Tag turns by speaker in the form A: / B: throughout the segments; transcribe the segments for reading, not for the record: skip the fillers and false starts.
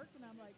A: works, and I'm like,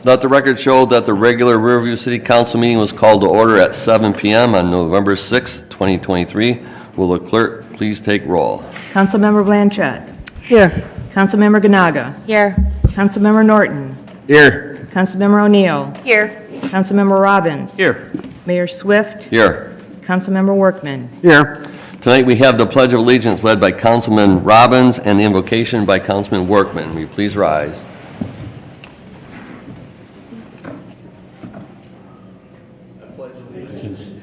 A: Let the record show that the regular Riverview City Council meeting was called to order at 7 p.m. on November 6, 2023. Will the clerk please take roll?
B: Councilmember Blanchett.
C: Here.
B: Councilmember Ganaga.
C: Here.
B: Councilmember Norton.
D: Here.
B: Councilmember O'Neill.
C: Here.
B: Councilmember Robbins.
D: Here.
B: Mayor Swift.
A: Here.
B: Councilmember Workman.
D: Here.
A: Tonight we have the Pledge of Allegiance led by Councilman Robbins and the invocation by Councilman Workman. Will you please rise?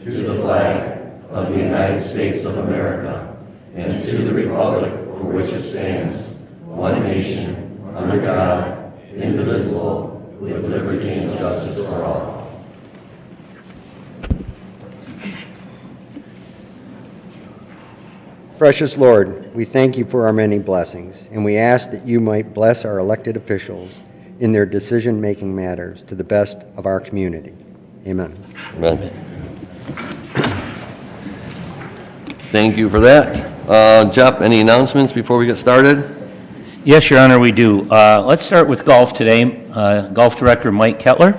E: To the flag of the United States of America and to the republic for which it stands, one nation, under God, indivisible, with liberty and justice for all.
F: Precious Lord, we thank you for our many blessings, and we ask that you might bless our elected officials in their decision-making matters to the best of our community. Amen.
A: Amen. Thank you for that. Jeff, any announcements before we get started?
G: Yes, Your Honor, we do. Let's start with golf today. Golf Director Mike Kettler.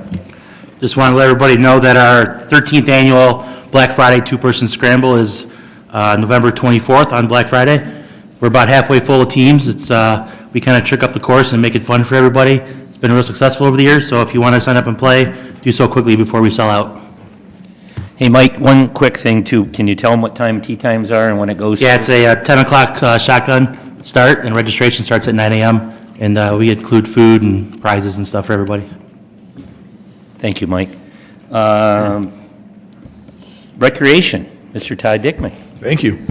H: Just want to let everybody know that our 13th annual Black Friday two-person scramble is November 24th on Black Friday. We're about halfway full of teams. We kind of trick up the course and make it fun for everybody. It's been real successful over the years, so if you want to sign up and play, do so quickly before we sell out.
G: Hey, Mike, one quick thing, too. Can you tell them what time tee times are and when it goes?
H: Yeah, it's a 10 o'clock shotgun start, and registration starts at 9 a.m., and we include food and prizes and stuff for everybody.
G: Thank you, Mike. Recreation, Mr. Todd Dickman.
D: Thank you.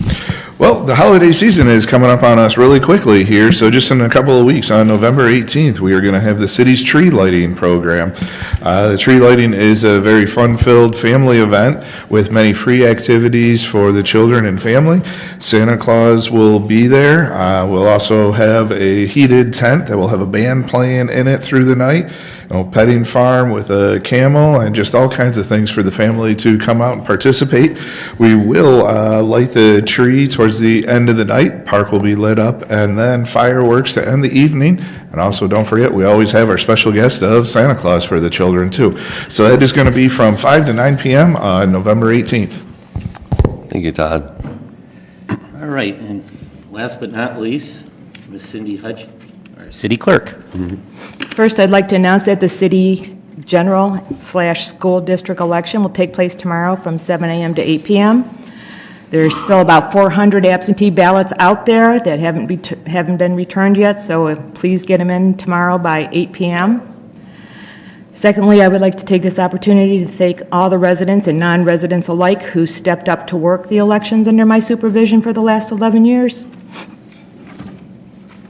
D: Well, the holiday season is coming up on us really quickly here, so just in a couple of weeks, on November 18th, we are going to have the city's tree lighting program. The tree lighting is a very fun-filled family event with many free activities for the children and family. Santa Claus will be there. We'll also have a heated tent that will have a band playing in it through the night. Petting farm with a camel and just all kinds of things for the family to come out and participate. We will light the tree towards the end of the night. Park will be lit up, and then fireworks to end the evening. And also, don't forget, we always have our special guest of Santa Claus for the children, too. So that is going to be from 5 to 9 p.m. on November 18th.
A: Thank you, Todd.
G: All right, and last but not least, Ms. Cindy Hutchins, our City Clerk.
B: First, I'd like to announce that the city general/school district election will take place tomorrow from 7 a.m. to 8 p.m. There's still about 400 absentee ballots out there that haven't been returned yet, so please get them in tomorrow by 8 p.m. Secondly, I would like to take this opportunity to thank all the residents and non-residents alike who stepped up to work the elections under my supervision for the last 11 years.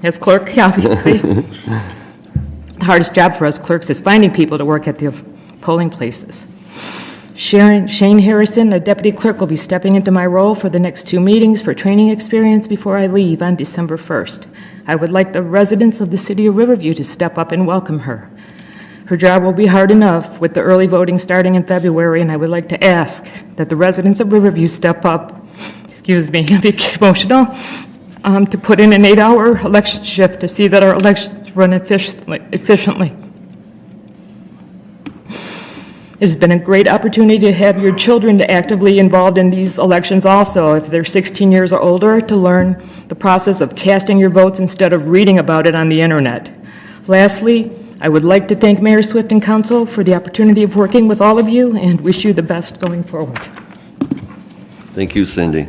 B: As clerk, obviously. The hardest job for us clerks is finding people to work at the polling places. Shane Harrison, a deputy clerk, will be stepping into my role for the next 2 meetings for training experience before I leave on December 1st. I would like the residents of the city of Riverview to step up and welcome her. Her job will be hard enough with the early voting starting in February, and I would like to ask that the residents of Riverview step up, excuse me, I'm emotional, to put in an 8-hour election shift to see that our elections run efficiently. It has been a great opportunity to have your children actively involved in these elections also, if they're 16 years or older, to learn the process of casting your votes instead of reading about it on the internet. Lastly, I would like to thank Mayor Swift and Council for the opportunity of working with all of you and wish you the best going forward.
A: Thank you, Cindy.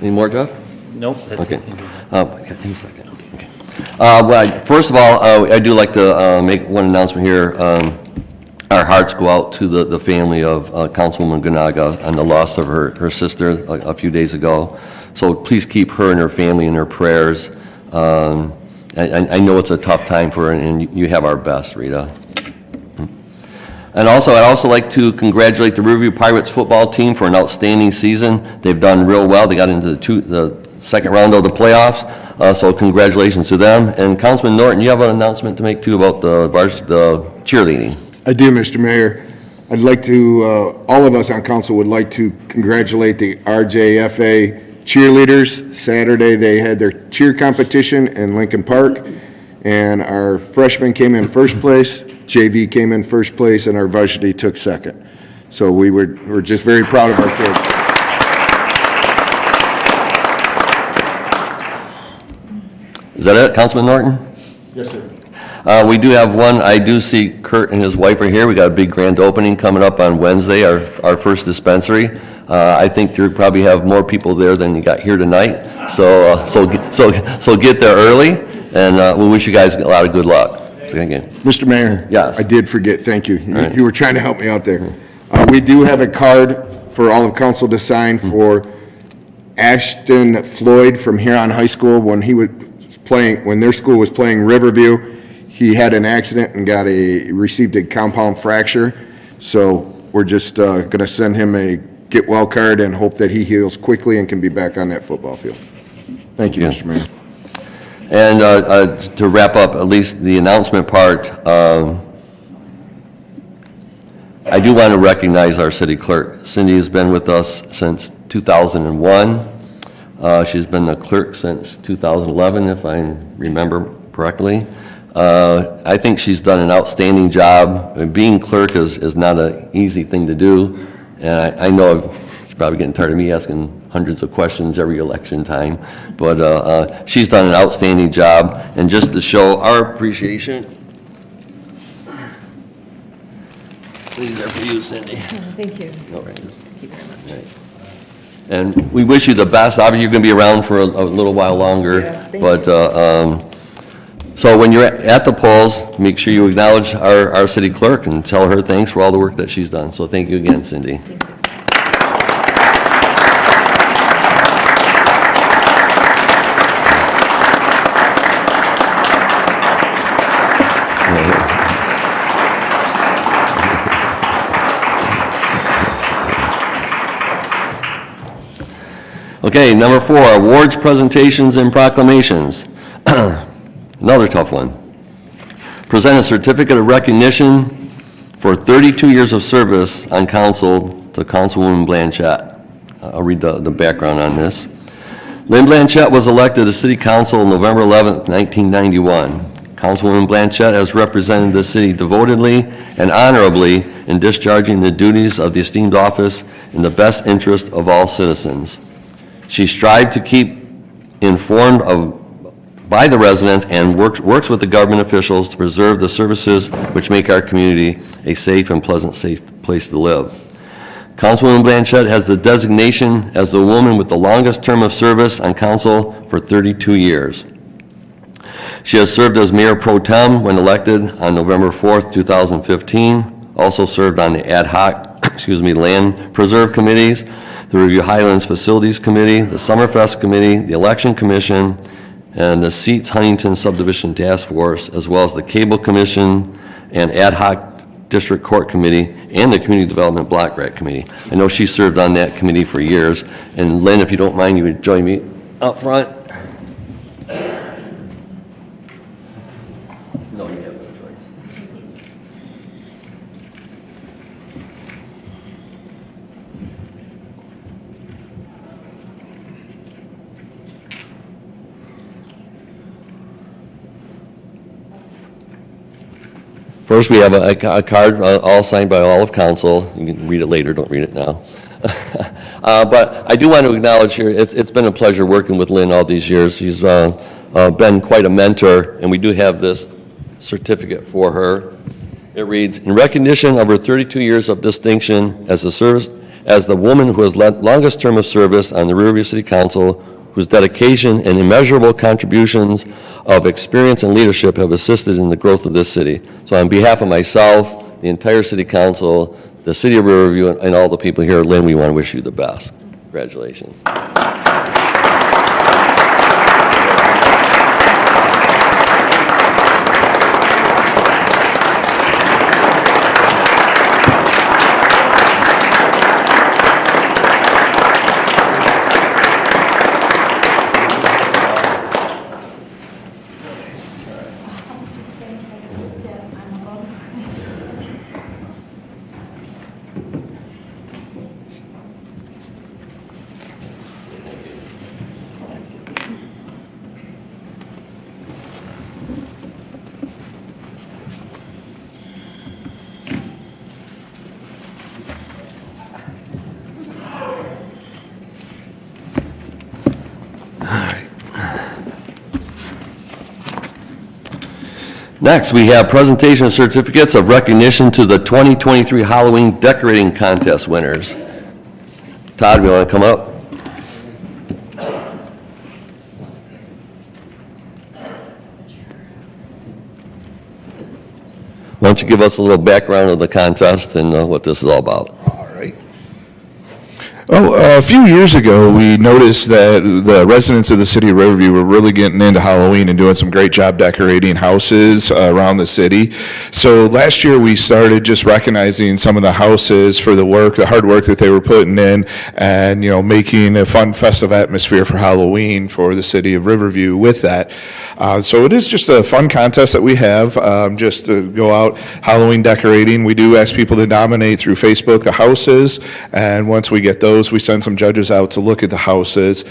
A: Any more, Jeff?
G: Nope. That's
A: Okay. In a second. Okay. Well, first of all, I do like to make one announcement here. Our hearts go out to the family of Councilwoman Ganaga on the loss of her sister a few days ago. So please keep her and her family in her prayers. I know it's a tough time for her, and you have our best, Rita. And also, I'd also like to congratulate the Riverview Pirates football team for an outstanding season. They've done real well. They got into the second round of the playoffs, so congratulations to them. And Councilman Norton, you have an announcement to make too about the cheerleading.
I: I do, Mr. Mayor. I'd like to, all of us on council would like to congratulate the RJFA
C: cheerleaders, Saturday they had their cheer competition in Lincoln Park, and our freshmen came in first place, JV came in first place, and our varsity took second. So we're just very proud of our kids.
A: Is that it, Councilman Norton?
C: Yes, sir.
A: We do have one, I do see Kurt and his wife are here. We got a big grand opening coming up on Wednesday, our first dispensary. I think you probably have more people there than you got here tonight. So get there early, and we wish you guys a lot of good luck. So, again.
C: Mr. Mayor?
A: Yes.
C: I did forget, thank you.
A: right.
C: You were trying to help me out there. We do have a card for all of council to sign for Ashton Floyd from Huron High School. When he was playing, when their school was playing Riverview, he had an accident and received a compound fracture. So we're just going to send him a get well card and hope that he heals quickly and can be back on that football field. Thank you,
A: Yeah.
C: Mr. Mayor.
A: And to wrap up at least the announcement part, I do want to recognize our city clerk. Cindy has been with us since 2001. She's been the clerk since 2011, if I remember correctly. I think she's done an outstanding job. Being clerk is not an easy thing to do, and I know she's probably getting tired of me asking hundreds of questions every election time, but she's done an outstanding job, and just to show our appreciation, these are for you, Cindy.
B: Thank you.
A: All right. And we wish you the best. Obviously, you're going to be around for a little while longer.
B: Yes, thank
A: but so when you're at the polls, make sure you acknowledge our city clerk and tell her thanks for all the work that she's done. So thank you again, Cindy. Okay, number 4, awards, presentations, and proclamations. Another tough one. Present a certificate of recognition for 32 years of service on council to Councilwoman Blanchette. I'll read the background on this. Lynn Blanchette was elected to City Council November 11th, 1991. Councilwoman Blanchette has represented the city devotedly and honorably in discharging the duties of the esteemed office in the best interest of all citizens. She strived to keep informed by the residents and works with the government officials to preserve the services which make our community a safe and pleasant, safe place to live. Councilwoman Blanchette has the designation as the woman with the longest term of service on council for 32 years. She has served as Mayor Pro Tem when elected on November 4th, 2015, also served on the ad hoc, land preserve committees, the Review Highlands Facilities Committee, the Summerfest Committee, the Election Commission, and the Seats Huntington Subdivision Task Force, as well as the Cable Commission and Ad Hoc District Court Committee and the Community Development Block Grant Committee. I know she served on that committee for years. And Lynn, if you don't mind, you would join me up front. No, you have no choice. First, we have a card all signed by all of council. You can read it later, don't read it now. But I do want to acknowledge here, it's been a pleasure working with Lynn all these years. She's been quite a mentor, and we do have this certificate for her. It reads, in recognition of her 32 years of distinction as the woman who has led longest term of service on the Riverview City Council, whose dedication and immeasurable contributions of experience and leadership have assisted in the growth of this city. So on behalf of myself, the entire city council, the city of Riverview, and all the people here, Lynn, we want to wish you the best. Congratulations. Next, we have presentation of certificates of recognition to the 2023 Halloween decorating contest winners. Todd, you want to come up? Why don't you give us a little background of the contest and what this is all about?
D: All right. Well, a few years ago, we noticed that the residents of the city of Riverview were really getting into Halloween and doing some great job decorating houses around the city. So last year, we started just recognizing some of the houses for the hard work that they were putting in, and, you know, making a fun, festive atmosphere for Halloween for the city of Riverview with that. So it is just a fun contest that we have, just to go out Halloween decorating. We do ask people to nominate through Facebook the houses, and once we get those, we send some judges out to look at the houses.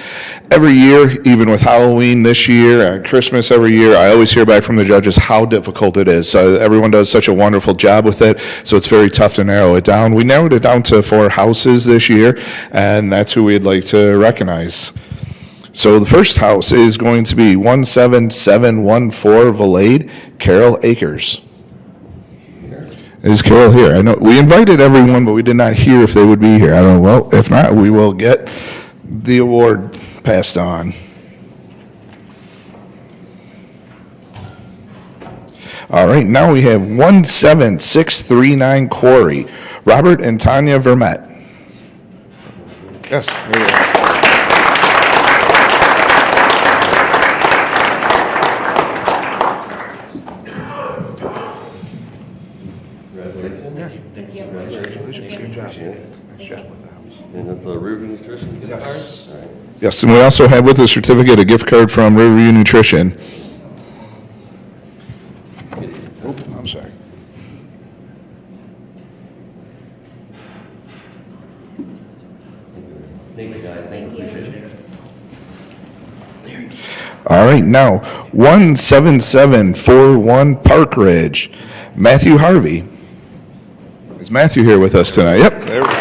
D: Every year, even with Halloween this year, and Christmas every year, I always hear back from the judges how difficult it is. Everyone does such a wonderful job with it, so it's very tough to narrow it down. We narrowed it down to 4 houses this year, and that's who we'd like to recognize. So the first house is going to be 17714 Valade, Carol Akers. Is Carol here? I know we invited everyone, but we did not hear if they would be here. I don't know. Well, if not, we will get the award passed on. All right, now we have 17639 Quarry, Robert and Tanya Vermette. Yes. There you go.
A: And that's a Riverview Nutrition gift card? All right.
D: Yes, and we also have with a certificate, a gift card from Riverview Nutrition. Oh, I'm sorry.
A: Thank you, guys. Thank you. Appreciate it.
D: All right, now, 17741 Park Ridge, Matthew Harvey. Is Matthew here with us tonight? Yep, there we go.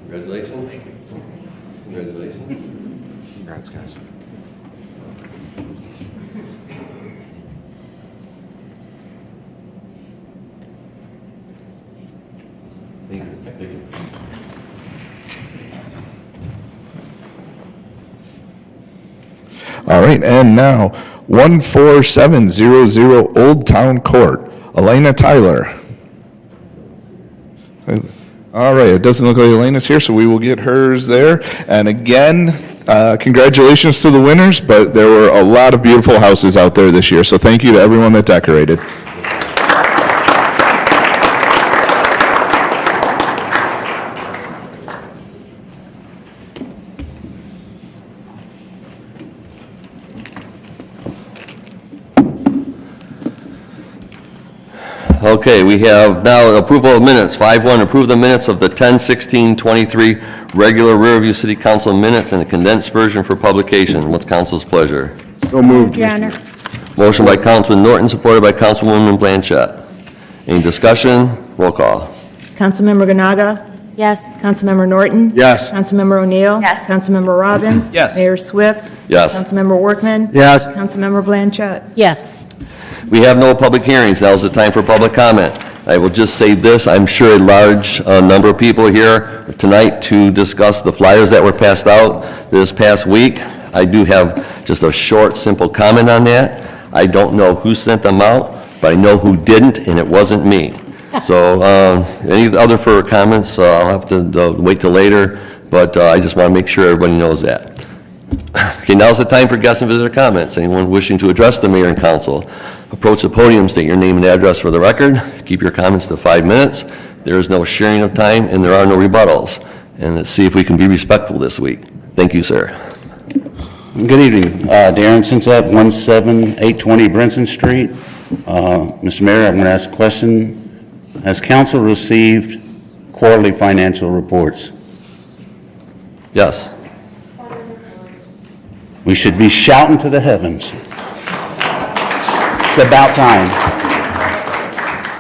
A: Congratulations. Congratulations.
C: Congrats, guys.
A: Thank you. Thank you.
D: All right, and now, 14700 Old Town Court, Elena Tyler. All right, it doesn't look like Elena's here, so we will get hers there. And again, congratulations to the winners, but there were a lot of beautiful houses out there this year, so thank you to everyone that decorated.
A: Okay, we have now approval of minutes. 5-1, approve the minutes of the 10/16/23 regular Riverview City Council minutes and a condensed version for publication. What's council's pleasure?
C: So moved.
I: Your Honor.
A: Motion by Councilman Norton, supported by Councilwoman Blanchett. Any discussion? Roll call.
B: Councilmember Ganaga?
I: Yes.
B: Councilmember Norton?
C: Yes.
B: Councilmember O'Neill?
I: Yes.
B: Councilmember Robbins?
H: Yes.
B: Mayor Swift?
A: Yes.
B: Councilmember Workman?
F: Yes.
B: Councilmember Blanchett?
I: Yes.
A: We have no public hearings. Now is the time for public comment. I will just say this, I'm sure a large number of people here tonight to discuss the flyers that were passed out this past week. I do have just a short, simple comment on that. I don't know who sent them out, but I know who didn't, and it wasn't me. So any other further comments, I'll have to wait till later, but I just want to make sure everybody knows that. Okay, now's the time for guest and visitor comments. Anyone wishing to address the mayor and council, approach the podium, state your name and address for the record. Keep your comments to 5 minutes. There is no sharing of time, and there are no rebuttals. And let's see if we can be respectful this week. Thank you, sir.
J: Good evening. Darren Sinsep, 17820 Brinson Street. Mr. Mayor, I'm going to ask a question. Has council received quarterly financial reports?
A: Yes.
J: We should be shouting to the heavens. It's about time.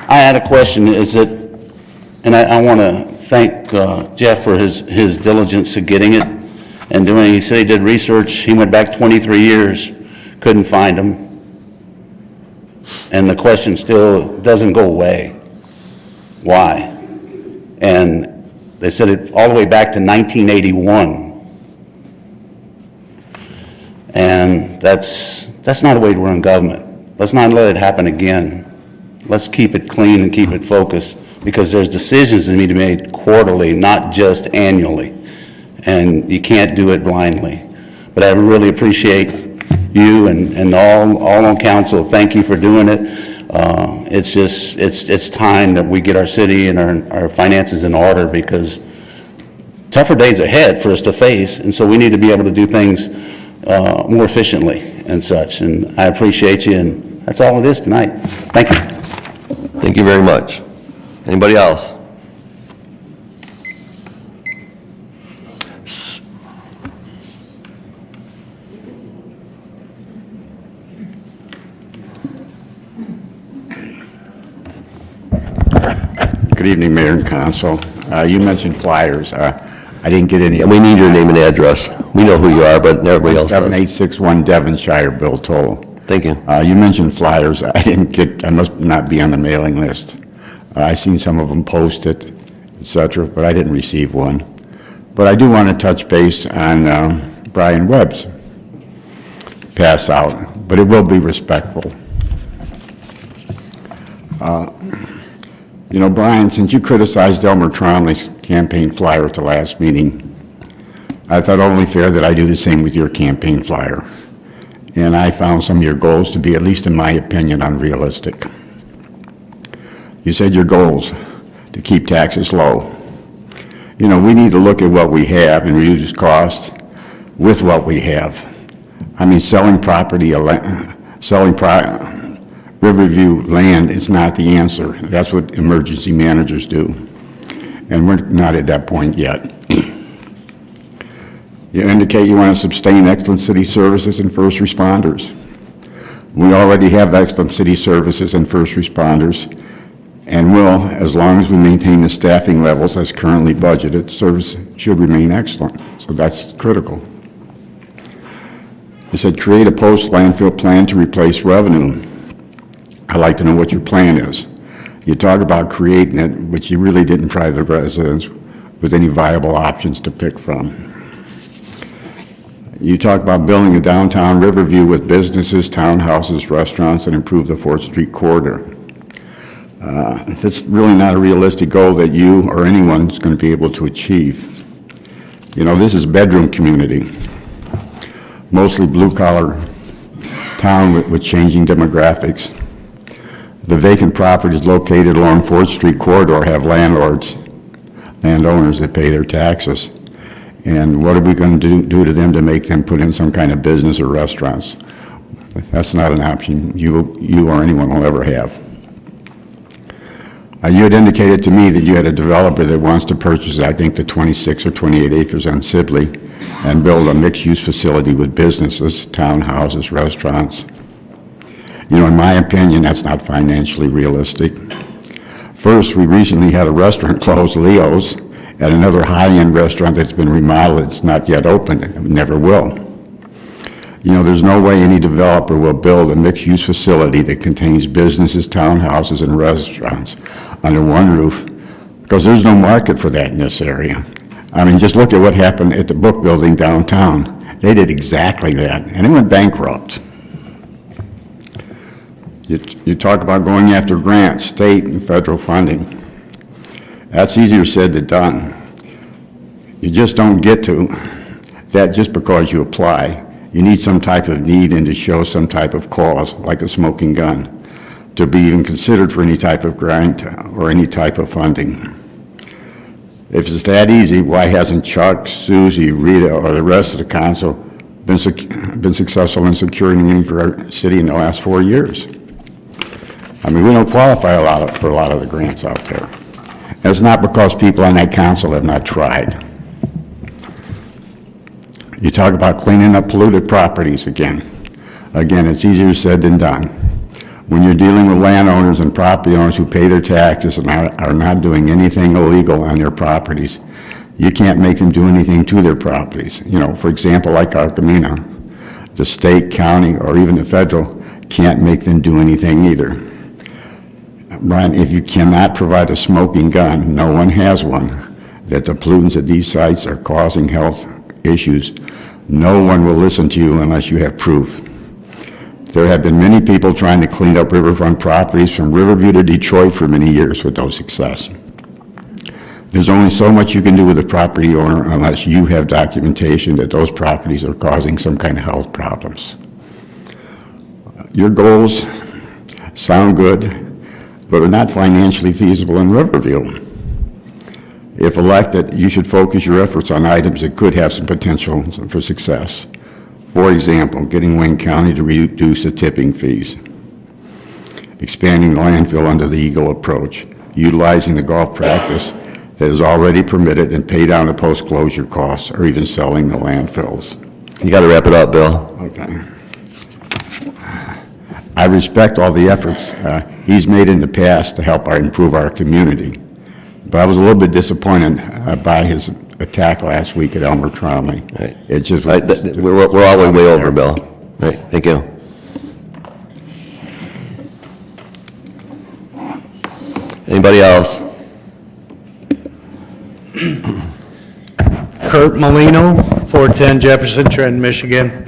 J: I had a question. Is it, and I want to thank Jeff for his diligence of getting it and doing it. He said he did research. He went back 23 years, couldn't find them. And the question still doesn't go away. Why? And they said it all the way back to 1981. And that's not a way to run government. Let's not let it happen again. Let's keep it clean and keep it focused, because there's decisions that need to be made quarterly, not just annually. And you can't do it blindly. But I really appreciate you and all on council. Thank you for doing it. It's time that we get our city and our finances in order, because tougher days ahead for us to face, and so we need to be able to do things more efficiently and such. And I appreciate you, and that's all it is tonight. Thank you.
A: Thank you very much. Anybody else?
I: Good evening, Mayor and Council. You mentioned flyers. I didn't get any.
A: And we need your name and address. We know who you are, but everybody else does.
I: 7861 Devonshire, Bill Toll.
A: Thank you.
I: You mentioned flyers. I must not be on the mailing list. I seen some of them posted, et cetera, but I didn't receive one. But I do want to touch base on Brian Webb's pass out, but it will be respectful. You know, Brian, since you criticized Elmer Tromley's campaign flyer at the last meeting, I thought only fair that I do the same with your campaign flyer. And I found some of your goals to be, at least in my opinion, unrealistic. You said your goals to keep taxes low. You know, we need to look at what we have and reduce costs with what we have. I mean, selling Riverview land is not the answer. That's what emergency managers do. And we're not at that point yet. You indicate you want to sustain excellent city services and first responders. We already have excellent city services and first responders, and will, as long as we maintain the staffing levels as currently budgeted, service should remain excellent. So that's critical. You said create a post-landfill plan to replace revenue. I'd like to know what your plan is. You talk about creating it, but you really didn't provide the residents with any viable options to pick from. You talk about building a downtown Riverview with businesses, townhouses, restaurants, and improve the 4th Street corridor. That's really not a realistic goal that you or anyone's going to be able to achieve. You know, this is a bedroom community, mostly blue-collar town with changing demographics. The vacant properties located along 4th Street corridor have landowners that pay their taxes. And what are we going to do to them to make them put in some kind of business or restaurants? That's not an option you or anyone will ever have. You had indicated to me that you had a developer that wants to purchase, I think, the 26 or 28 acres on Sibley and build a mixed-use facility with businesses, townhouses, restaurants. You know, in my opinion, that's not financially realistic. First, we recently had a restaurant close, Leo's, and another high-end restaurant that's been remodeled. It's not yet open. It never will. You know, there's no way any developer will build a mixed-use facility that contains businesses, townhouses, and restaurants under one roof, because there's no market for that in this area. I mean, just look at what happened at the book building downtown. They did exactly that, and it went bankrupt. You talk about going after grants, state and federal funding. That's easier said than done. You just don't get to that just because you apply. You need some type of need and to show some type of cause, like a smoking gun, to be even considered for any type of grant or any type of funding. If it's that easy, why hasn't Chuck, Susie, Rita, or the rest of the council been successful in securing any for our city in the last 4 years? I mean, we don't qualify for a lot of the grants out there. And it's not because people on that council have not tried. You talk about cleaning up polluted properties again. Again, it's easier said than done. When you're dealing with landowners and property owners who pay their taxes and are not doing anything illegal on their properties, you can't make them do anything to their properties. You know, for example, like Arcamina, the state, county, or even the federal can't make them do anything either. Brian, if you cannot provide a smoking gun, no one has one, that the pollutants at these sites are causing health issues, no one will listen to you unless you have proof. There have been many people trying to clean up riverfront properties from Riverview to Detroit for many years with no success. There's only so much you can do with a property owner unless you have documentation that those properties are causing some kind of health problems. Your goals sound good, but are not financially feasible in Riverview. If elected, you should focus your efforts on items that could have some potential for success. For example, getting Wayne County to reduce the tipping fees, expanding the landfill under the Eagle approach, utilizing the golf practice that is already permitted and pay down the post-closure costs, or even selling the landfills.
A: You got to wrap it up, Bill.
I: Okay. I respect all the efforts he's made in the past to help improve our community, but I was a little bit disappointed by his attack last week at Elmer Tromley.
A: Right.
I: It just
A: Right, we're all way over, Bill. Right, thank you. Anybody else?
K: Kurt Molino, 410 Jefferson Trent, Michigan.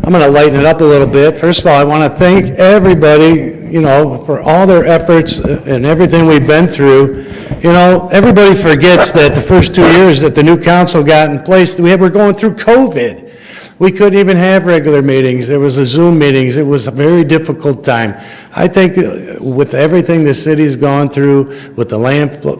K: I'm going to lighten it up a little bit. First of all, I want to thank everybody, you know, for all their efforts and everything we've been through. You know, everybody forgets that the first 2 years that the new council got in place, we were going through COVID. We couldn't even have regular meetings. There was a Zoom meetings. It was a very difficult time. I think with everything the city's gone through, with the landfill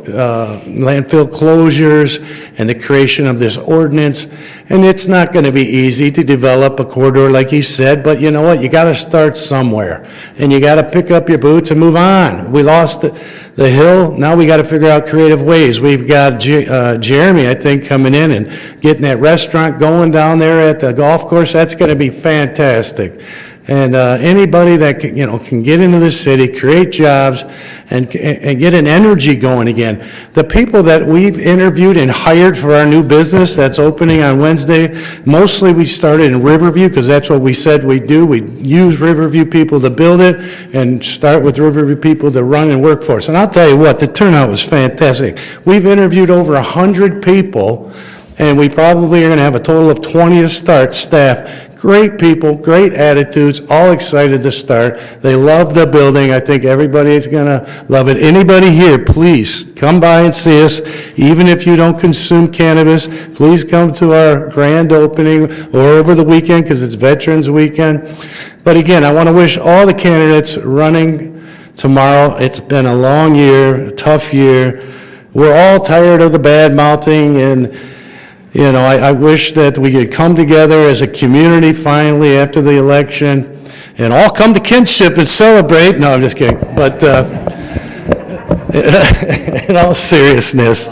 K: closures and the creation of this ordinance, and it's not going to be easy to develop a corridor like he said, but you know what? You got to start somewhere, and you got to pick up your boots and move on. We lost the hill. Now we got to figure out creative ways. We've got Jeremy, I think, coming in and getting that restaurant going down there at the golf course. That's going to be fantastic. And anybody that can get into the city, create jobs, and get an energy going again. The people that we've interviewed and hired for our new business that's opening on Wednesday, mostly we started in Riverview because that's what we said we'd do. We'd use Riverview people to build it and start with Riverview people to run and work for us. And I'll tell you what, the turnout was fantastic. We've interviewed over 100 people, and we probably are going to have a total of 20 to start staff. Great people, great attitudes, all excited to start. They love the building. I think everybody is going to love it. Anybody here, please come by and see us. Even if you don't consume cannabis, please come to our grand opening or over the weekend because it's Veterans Weekend. But again, I want to wish all the candidates running tomorrow. It's been a long year, a tough year. We're all tired of the bad mouthing, and you know, I wish that we could come together as a community finally after the election and all come to Kinship and celebrate. No, I'm just kidding. But in all seriousness,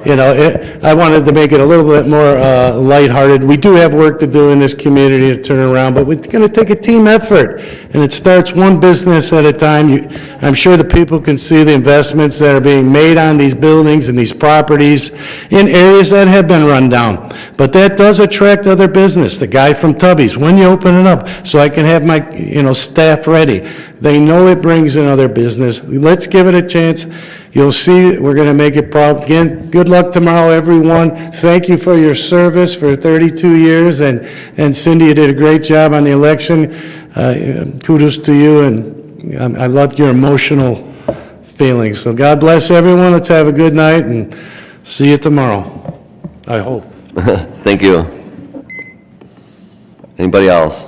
K: you know, I wanted to make it a little bit more lighthearted. We do have work to do in this community to turn around, but it's going to take a team effort, and it starts one business at a time. I'm sure the people can see the investments that are being made on these buildings and these properties in areas that have been run down, but that does attract other business. The guy from Tubby's, when you open it up, so I can have my staff ready. They know it brings in other business. Let's give it a chance. You'll see we're going to make it proud. Again, good luck tomorrow, everyone. Thank you for your service for 32 years. And Cindy, you did a great job on the election. Kudos to you, and I loved your emotional feelings. So God bless everyone. Let's have a good night, and see you tomorrow, I hope.
A: Thank you. Anybody else?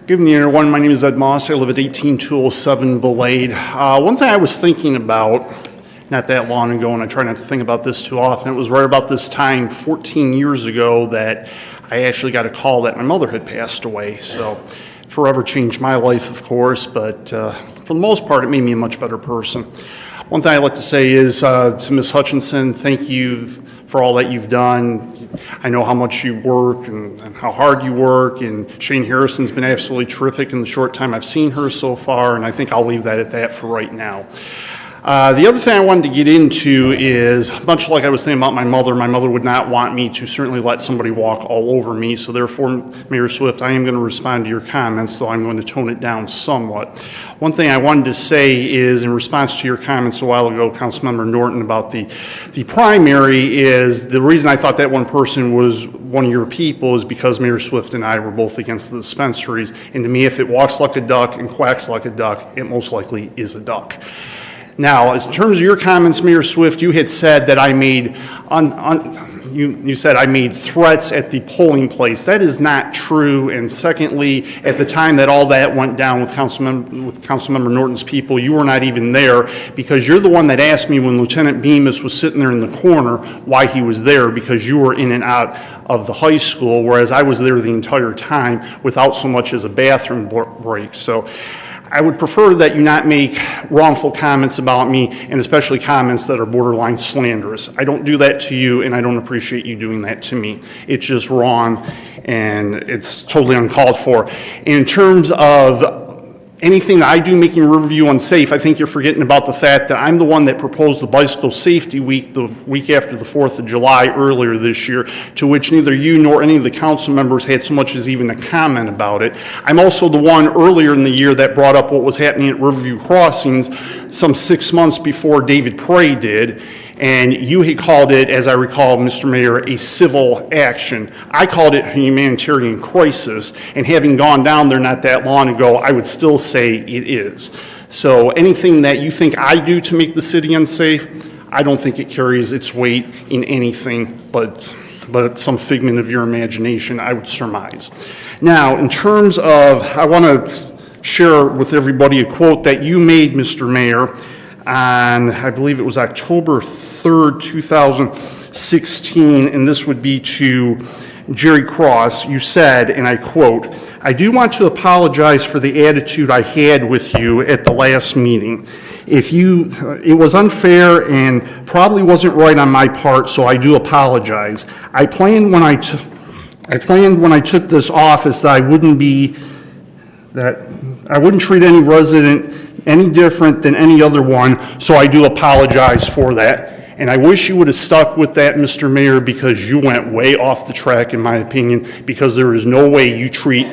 L: Good evening, everyone. My name is Ed Moss. I live at 18207 Belade. One thing I was thinking about not that long ago, and I try not to think about this too often, it was right about this time 14 years ago that I actually got a call that my mother had passed away. So forever changed my life, of course, but for the most part, it made me a much better person. One thing I'd like to say is to Ms. Hutchinson, thank you for all that you've done. I know how much you work and how hard you work, and Shane Harrison's been absolutely terrific in the short time I've seen her so far, and I think I'll leave that at that for right now. The other thing I wanted to get into is, much like I was saying about my mother would not want me to certainly let somebody walk all over me, so therefore, Mayor Swift, I am going to respond to your comments, though I'm going to tone it down somewhat. One thing I wanted to say is, in response to your comments a while ago, Councilmember Norton, about the primary, is the reason I thought that one person was one of your people is because Mayor Swift and I were both against the dispensaries, and to me, if it walks like a duck and quacks like a duck, it most likely is a duck. Now, in terms of your comments, Mayor Swift, you had said that I made, you said I made threats at the polling place. That is not true. And secondly, at the time that all that went down with Councilmember Norton's people, you were not even there, because you're the one that asked me when Lieutenant Bemis was sitting there in the corner why he was there, because you were in and out of the high school, whereas I was there the entire time without so much as a bathroom break. So I would prefer that you not make wrongful comments about me, and especially comments that are borderline slanderous. I don't do that to you, and I don't appreciate you doing that to me. It's just wrong, and it's totally uncalled for. In terms of anything that I do making Riverview unsafe, I think you're forgetting about the fact that I'm the one that proposed the Bicycle Safety Week the week after the 4th of July earlier this year, to which neither you nor any of the council members had so much as even a comment about it. I'm also the one earlier in the year that brought up what was happening at Riverview Crossings some 6 months before David Prey did. And you had called it, as I recall, Mr. Mayor, a civil action. I called it a humanitarian crisis, and having gone down there not that long ago, I would still say it is. So anything that you think I do to make the city unsafe, I don't think it carries its weight in anything but some figment of your imagination, I would surmise. Now, in terms of, I want to share with everybody a quote that you made, Mr. Mayor, on, I believe it was October 3rd, 2016, and this would be to Jerry Cross. You said, and I quote, "I do want to apologize for the attitude I had with you at the last meeting. It was unfair and probably wasn't right on my part, so I do apologize. I planned when I took this office that I wouldn't treat any resident any different than any other one, so I do apologize for that. And I wish you would have stuck with that, Mr. Mayor, because you went way off the track, in my opinion, because there is no way you treat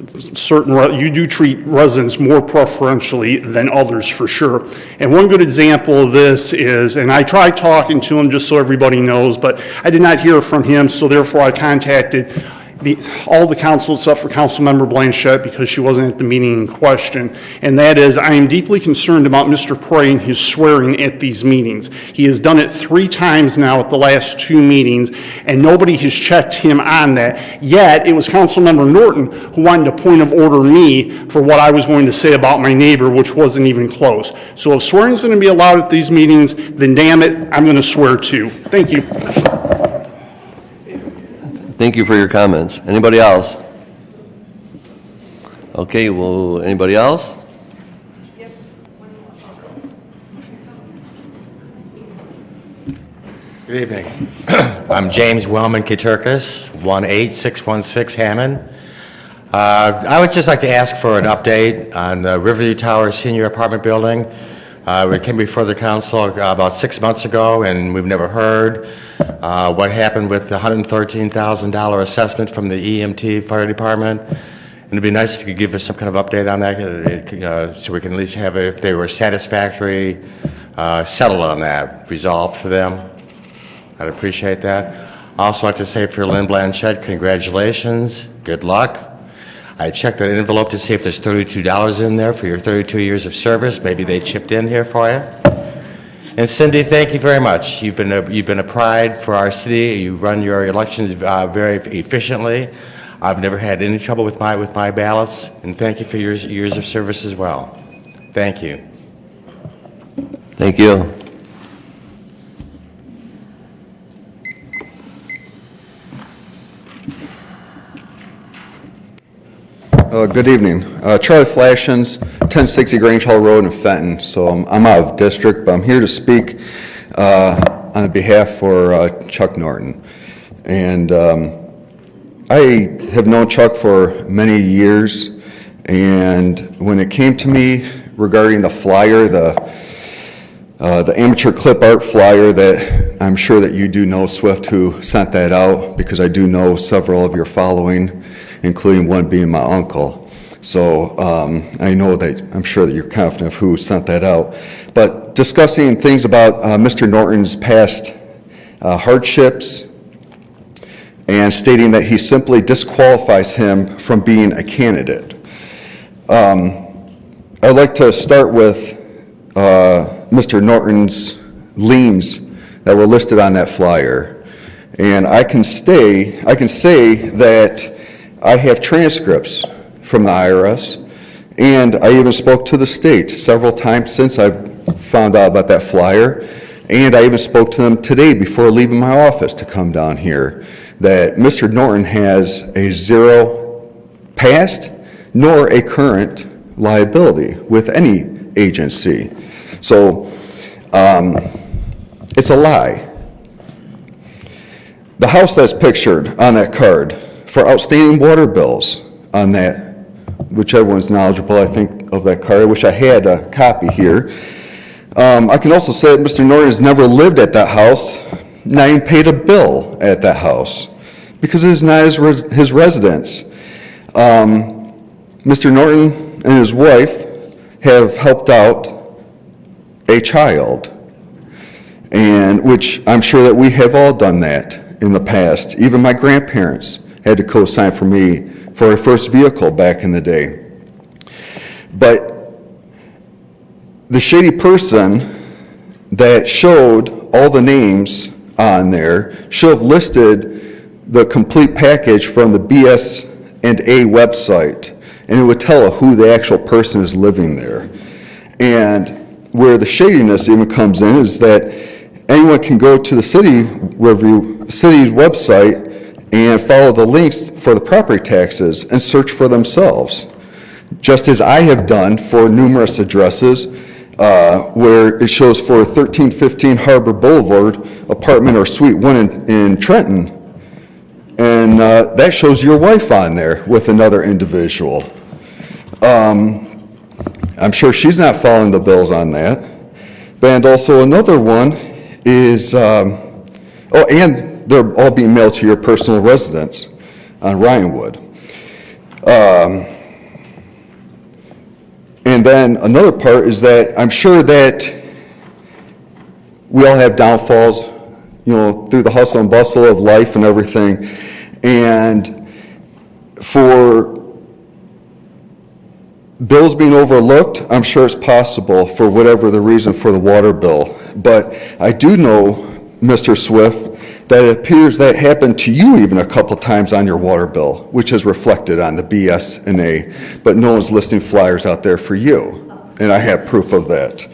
L: you do treat residents more preferentially than others, for sure. And one good example of this is, and I tried talking to him just so everybody knows, but I did not hear from him, so therefore I contacted all the council except for Councilmember Blanchette, because she wasn't at the meeting in question, and that is, I am deeply concerned about Mr. Prey and his swearing at these meetings. He has done it 3 times now at the last 2 meetings, and nobody has checked him on that. Yet, it was Councilmember Norton who wanted to point of order me for what I was going to say about my neighbor, which wasn't even close. So if swearing is going to be allowed at these meetings, then damn it, I'm going to swear too. Thank you.
A: Thank you for your comments. Anybody else? Okay, well, anybody else?
M: Good evening. I'm James Wellman Katurkis, 18616 Hammond. I would just like to ask for an update on the Riverview Tower Senior Apartment Building. We came before the council about 6 months ago, and we've never heard what happened with the $113,000 assessment from the EMT Fire Department. And it'd be nice if you could give us some kind of update on that, so we can at least have, if they were satisfactory, settled on that, resolved for them. I'd appreciate that. Also like to say for Lynn Blanchette, congratulations, good luck. I checked that envelope to see if there's $32 in there for your 32 years of service. Maybe they chipped in here for you. And Cindy, thank you very much. You've been a pride for our city. You run your elections very efficiently. I've never had any trouble with my ballots, and thank you for your years of service as well. Thank you.
A: Thank you.
N: Good evening. Charlie Flashins, 1060 Grange Hall Road in Fenton. So I'm out of district, but I'm here to speak on behalf for Chuck Norton. And I have known Chuck for many years, and when it came to me regarding the flyer, the amateur clip art flyer that I'm sure that you do know, Swift, who sent that out, because I do know several of your following, including one being my uncle. So I know that, I'm sure that you're confident of who sent that out. But discussing things about Mr. Norton's past hardships and stating that he simply disqualifies him from being a candidate. I'd like to start with Mr. Norton's liens that were listed on that flyer. And I can say that I have transcripts from the IRS, and I even spoke to the state several times since I've found out about that flyer, and I even spoke to them today before leaving my office to come down here, that Mr. Norton has a zero past nor a current liability with any agency. So it's a lie. The house that's pictured on that card for outstanding water bills on that, whichever one's knowledgeable, I think, of that card. I wish I had a copy here. I can also say that Mr. Norton has never lived at that house, not even paid a bill at that house, because it is not his residence. Mr. Norton and his wife have helped out a child, and which I'm sure that we have all done that in the past. Even my grandparents had to co-sign for me for a first vehicle back in the day. But the shady person that showed all the names on there should have listed the complete package from the BS&A website, and it would tell who the actual person is living there. And where the shadiness even comes in is that anyone can go to the city's website and follow the links for the property taxes and search for themselves, just as I have done for numerous addresses where it shows for 1315 Harbor Boulevard, apartment or suite 1 in Trenton, and that shows your wife on there with another individual. I'm sure she's not following the bills on that. And also another one is, and they're all being mailed to your personal residence on Ryanwood. And then another part is that I'm sure that we all have downfalls, through the hustle and bustle of life and everything. And for bills being overlooked, I'm sure it's possible for whatever the reason for the water bill. But I do know, Mr. Swift, that it appears that happened to you even a couple times on your water bill, which is reflected on the BS&A, but no one's listing flyers out there for you, and I have proof of that.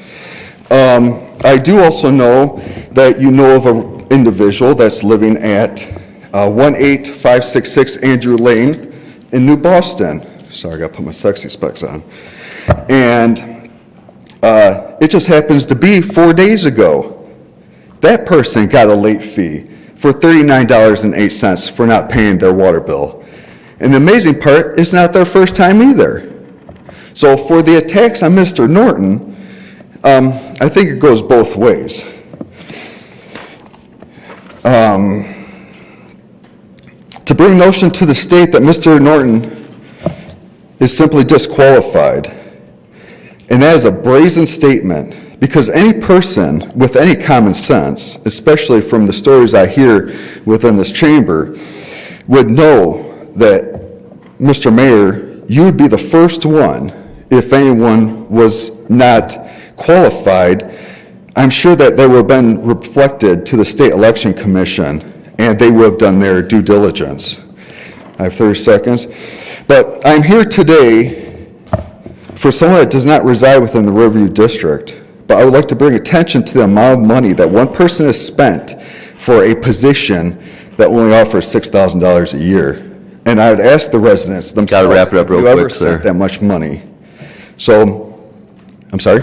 N: I do also know that you know of an individual that's living at 18566 Andrew Lane in New Boston. Sorry, I got to put my sexy specs on. And it just happens to be 4 days ago, that person got a late fee for $39.08 for not paying their water bill. And the amazing part, it's not their first time either. So for the attacks on Mr. Norton, I think it goes both ways. To bring notion to the state that Mr. Norton is simply disqualified, and that is a brazen statement, because any person with any common sense, especially from the stories I hear within this chamber, would know that, Mr. Mayor, you would be the first one, if anyone was not qualified. I'm sure that they would have been reflected to the State Election Commission, and they would have done their due diligence. I have 30 seconds. But I'm here today for someone that does not reside within the Riverview District, but I would like to bring attention to the amount of money that one person has spent for a position that only offers $6,000 a year. And I would ask the residents themselves.
A: Gotta wrap it up real
N: if you ever
A: quick, sir.
N: sent that much money. So, I'm sorry?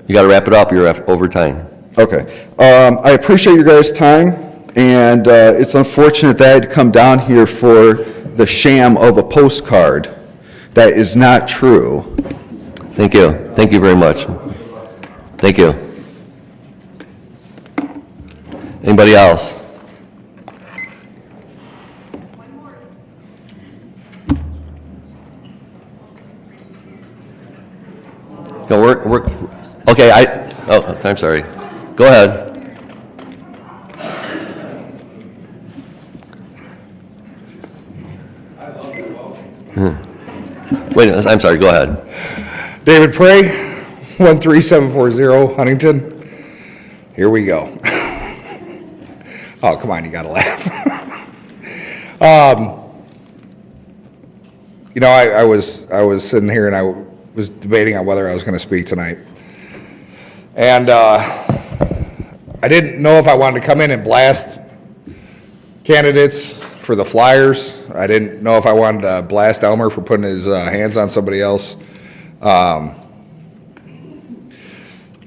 A: You got to wrap it up, you're over time.
N: Okay. I appreciate your guys' time, and it's unfortunate that I had to come down here for the sham of a postcard. That is not true.
A: Thank you. Thank you very much. Thank you. Anybody else? Go work. Okay, I'm sorry. Go ahead. Wait, I'm sorry, go ahead.
O: David Prey, 13740 Huntington. Here we go. Oh, come on, you gotta laugh. You know, I was sitting here and I was debating on whether I was gonna speak tonight. And I didn't know if I wanted to come in and blast candidates for the Flyers. I didn't know if I wanted to blast Elmer for putting his hands on somebody else. I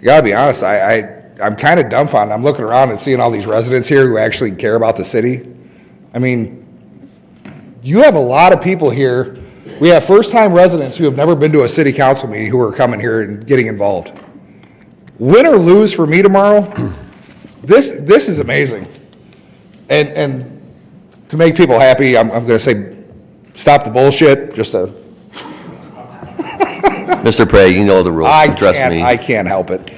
O: gotta be honest, I'm kind of dumbfounded. I'm looking around and seeing all these residents here who actually care about the city. I mean, you have a lot of people here. We have first-time residents who have never been to a city council meeting who are coming here and getting involved. Win or lose for me tomorrow, this is amazing. And to make people happy, I'm going to say, stop the bullshit, just to...
A: Mr. Prey, you know the rules, trust me.
O: I can't help it.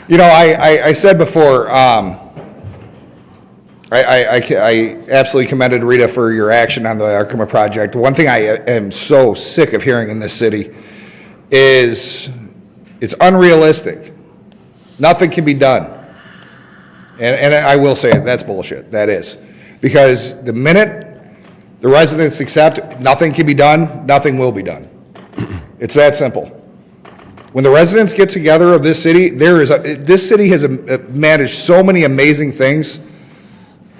O: You know, I said before, I absolutely commended Rita for your action on the Arkema project. One thing I am so sick of hearing in this city is it's unrealistic. Nothing can be done. And I will say it, that's bullshit. That is. Because the minute the residents accept nothing can be done, nothing will be done. It's that simple. When the residents get together of this city, this city has managed so many amazing things.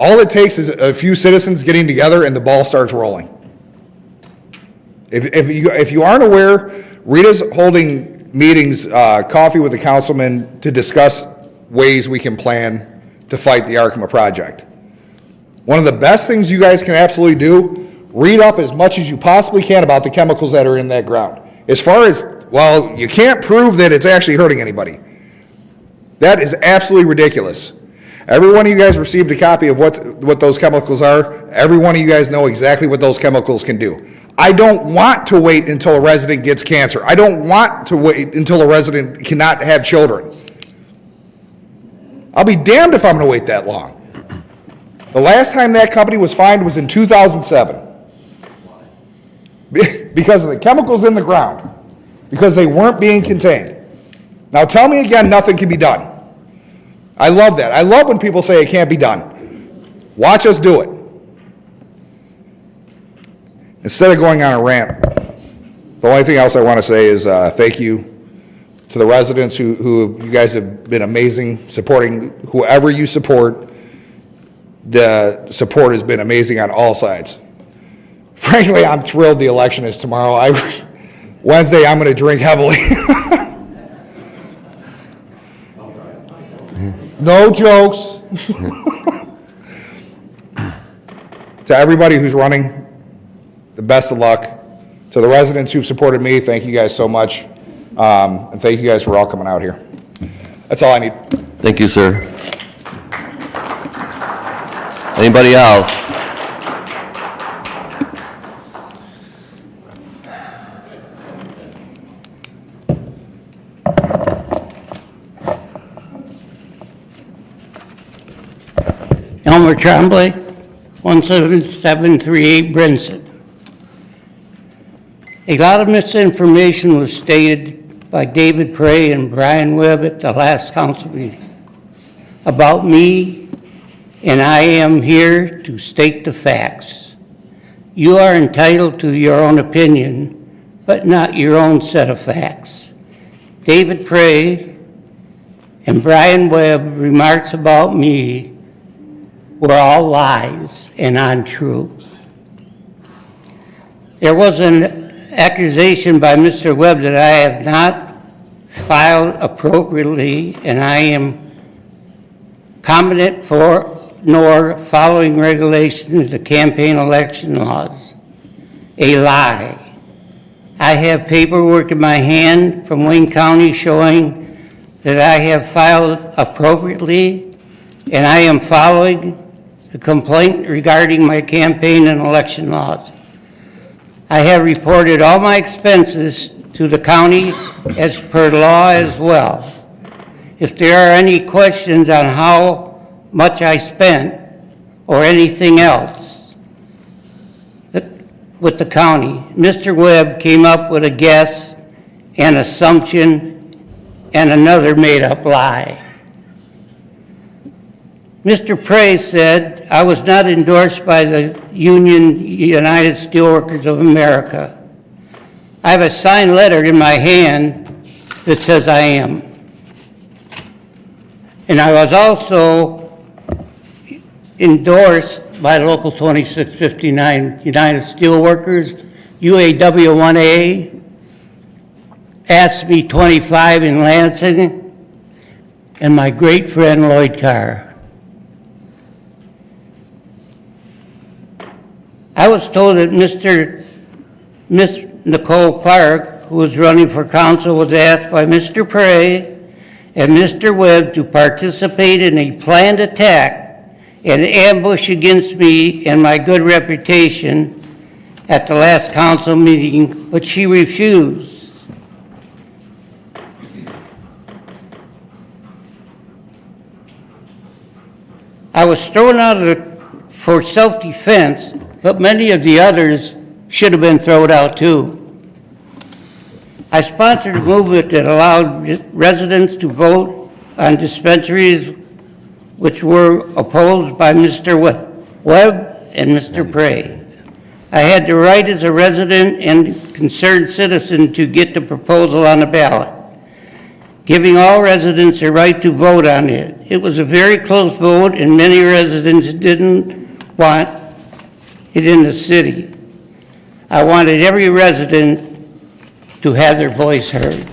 O: All it takes is a few citizens getting together and the ball starts rolling. If you aren't aware, Rita's holding meetings, coffee with the councilman to discuss ways we can plan to fight the Arkema project. One of the best things you guys can absolutely do, read up as much as you possibly can about the chemicals that are in that ground. As far as, well, you can't prove that it's actually hurting anybody. That is absolutely ridiculous. Every one of you guys received a copy of what those chemicals are. Every one of you guys know exactly what those chemicals can do. I don't want to wait until a resident gets cancer. I don't want to wait until a resident cannot have children. I'll be damned if I'm going to wait that long. The last time that company was fined was in 2007 because of the chemicals in the ground, because they weren't being contained. Now tell me again, nothing can be done. I love that. I love when people say it can't be done. Watch us do it. Instead of going on a rant, the only thing else I want to say is thank you to the residents who you guys have been amazing supporting whoever you support. The support has been amazing on all sides. Frankly, I'm thrilled the election is tomorrow. Wednesday, I'm going to drink heavily. No jokes. To everybody who's running, the best of luck. To the residents who've supported me, thank you guys so much. And thank you guys for all coming out here. That's all I need.
A: Thank you, sir. Anybody else?
P: Elmer Tremblay, 17738 Brinson. A lot of misinformation was stated by David Prey and Brian Webb at the last council meeting about me, and I am here to state the facts. You are entitled to your own opinion, but not your own set of facts. David Prey and Brian Webb remarks about me were all lies and untrue. There was an accusation by Mr. Webb that I have not filed appropriately, and I am competent for nor following regulations of campaign election laws. A lie. I have paperwork in my hand from Wayne County showing that I have filed appropriately, and I am following the complaint regarding my campaign and election laws. I have reported all my expenses to the county as per law as well. If there are any questions on how much I spent or anything else with the county, Mr. Webb came up with a guess, an assumption, and another made-up lie. Mr. Prey said I was not endorsed by the Union United Steelworkers of America. I have a signed letter in my hand that says I am. And I was also endorsed by Local 2659 United Steelworkers, UAW1A, ASME 25 in Lansing, and my great friend Lloyd Carr. I was told that Miss Nicole Clark, who was running for council, was asked by Mr. Prey and Mr. Webb to participate in a planned attack and ambush against me and my good reputation at the last council meeting, but she refused. I was thrown out for self-defense, but many of the others should have been thrown out too. I sponsored a movement that allowed residents to vote on dispensaries which were opposed by Mr. Webb and Mr. Prey. I had the right as a resident and concerned citizen to get the proposal on the ballot, giving all residents a right to vote on it. It was a very close vote, and many residents didn't want it in the city. I wanted every resident to have their voice heard.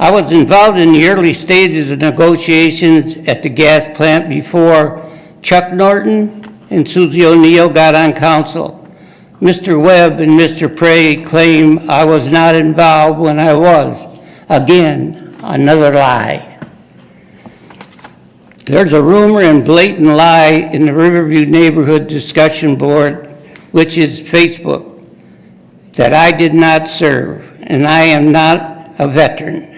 P: I was involved in the early stages of negotiations at the gas plant before Chuck Norton and Susie O'Neill got on council. Mr. Webb and Mr. Prey claim I was not involved when I was. Again, another lie. There's a rumor and blatant lie in the Riverview Neighborhood Discussion Board, which is Facebook, that I did not serve, and I am not a veteran.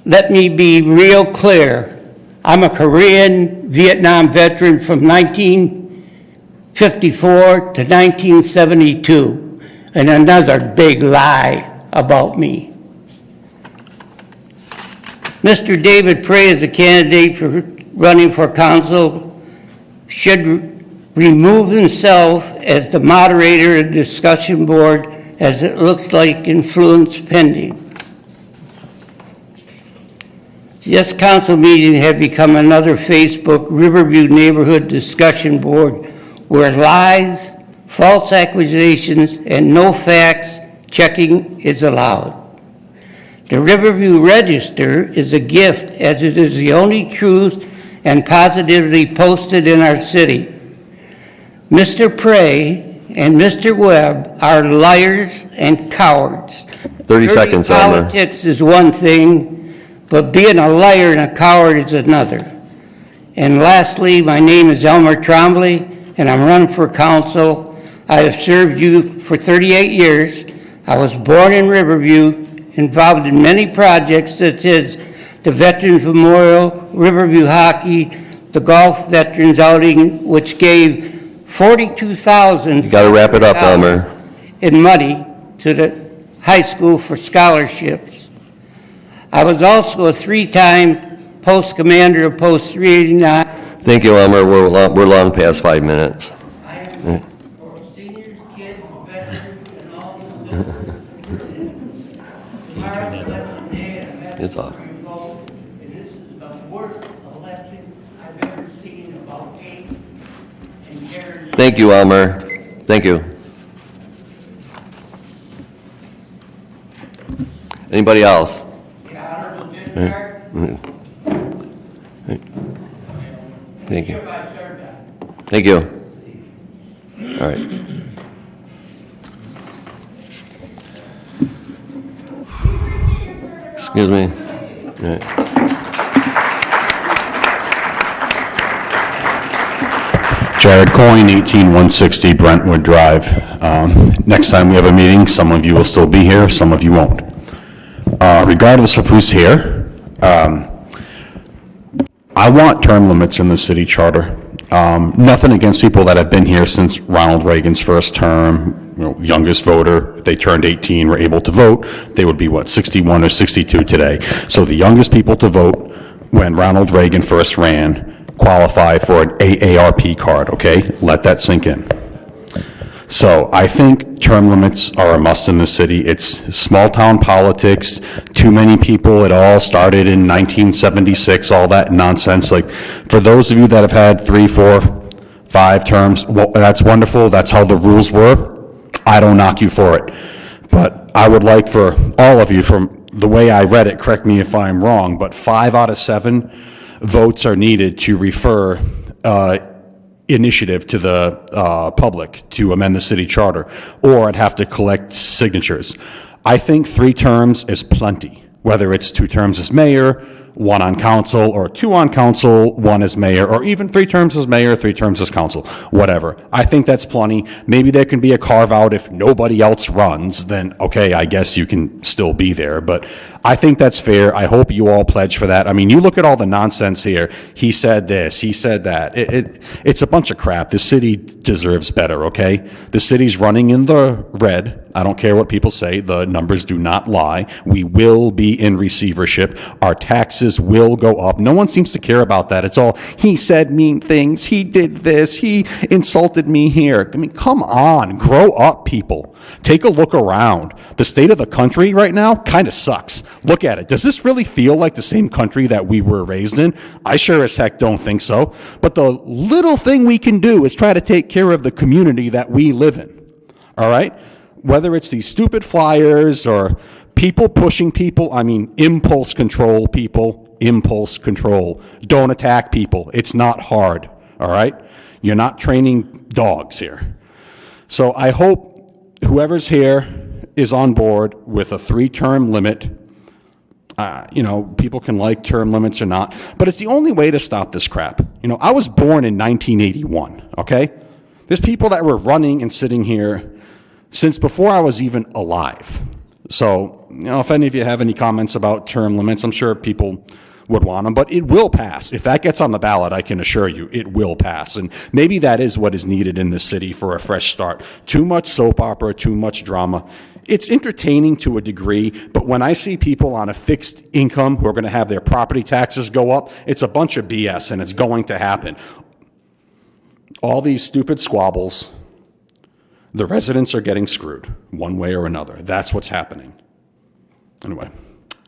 P: Let me be real clear. I'm a Korean Vietnam veteran from 1954 to 1972, and another big lie about me. Mr. David Prey is a candidate for running for council, should remove himself as the moderator of the discussion board, as it looks like influence pending. This council meeting had become another Facebook Riverview Neighborhood Discussion Board where lies, false accusations, and no facts checking is allowed. The Riverview Register is a gift, as it is the only truth and positivity posted in our city. Mr. Prey and Mr. Webb are liars and cowards.
A: 30 seconds, Elmer.
P: Politics is one thing, but being a liar and a coward is another. And lastly, my name is Elmer Trombley, and I'm running for council. I have served you for 38 years. I was born in Riverview, involved in many projects such as the Veterans Memorial, Riverview Hockey, the Golf Veterans Outing, which gave $42,000.
A: You got to wrap it up, Elmer.
P: In money to the high school for scholarships. I was also a 3-time post commander of Post 389.
A: Thank you, Elmer. We're long past 5 minutes.
P: For seniors, kids, veterans, and all the
A: It's off.
P: And this is the worst
A: Thank you, Elmer. Thank you. Anybody else? Thank you. Thank you. All right. Excuse me. All right.
Q: Jared Coyne, 18160 Brentwood Drive. Next time we have a meeting, some of you will still be here, some of you won't. Regardless of who's here, I want term limits in the city charter. Nothing against people that have been here since Ronald Reagan's first term, youngest voter. If they turned 18, were able to vote, they would be, 61 or 62 today. So the youngest people to vote when Ronald Reagan first ran qualify for an AARP card, okay? Let that sink in. So I think term limits are a must in the city. It's small-town politics, too many people. It all started in 1976, all that nonsense. Like, for those of you that have had 3, 4, 5 terms, well, that's wonderful. That's how the rules were. I don't knock you for it. But I would like for all of you, from the way I read it, correct me if I'm wrong, but 5 out of 7 votes are needed to refer initiative to the public to amend the city charter, or I'd have to collect signatures. I think 3 terms is plenty, whether it's 2 terms as mayor, 1 on council, or 2 on council, 1 as mayor, or even 3 terms as mayor, 3 terms as council, whatever. I think that's plenty. Maybe there can be a carve out if nobody else runs, then okay, I guess you can still be there, but I think that's fair. I hope you all pledge for that. I mean, you look at all the nonsense here. He said this, he said that. It's a bunch of crap. The city deserves better, okay? The city's running in the red. I don't care what people say. The numbers do not lie. We will be in receivership. Our taxes will go up. No one seems to care about that. It's all, he said mean things. He did this. He insulted me here. I mean, come on. Grow up, people. Take a look around. The state of the country right now kind of sucks. Look at it. Does this really feel like the same country that we were raised in? I sure as heck don't think so. But the little thing we can do is try to take care of the community that we live in. All right? Whether it's these stupid flyers or people pushing people, I mean, impulse control, people. Impulse control. Don't attack people. It's not hard. All right? You're not training dogs here. So I hope whoever's here is on board with a 3-term limit. People can like term limits or not, but it's the only way to stop this crap. I was born in 1981, okay? There's people that were running and sitting here since before I was even alive. So, if any of you have any comments about term limits, I'm sure people would want them, but it will pass. If that gets on the ballot, I can assure you it will pass. And maybe that is what is needed in the city for a fresh start. Too much soap opera, too much drama. It's entertaining to a degree, but when I see people on a fixed income who are going to have their property taxes go up, it's a bunch of BS, and it's going to happen. All these stupid squabbles, the residents are getting screwed one way or another. That's what's happening. Anyway,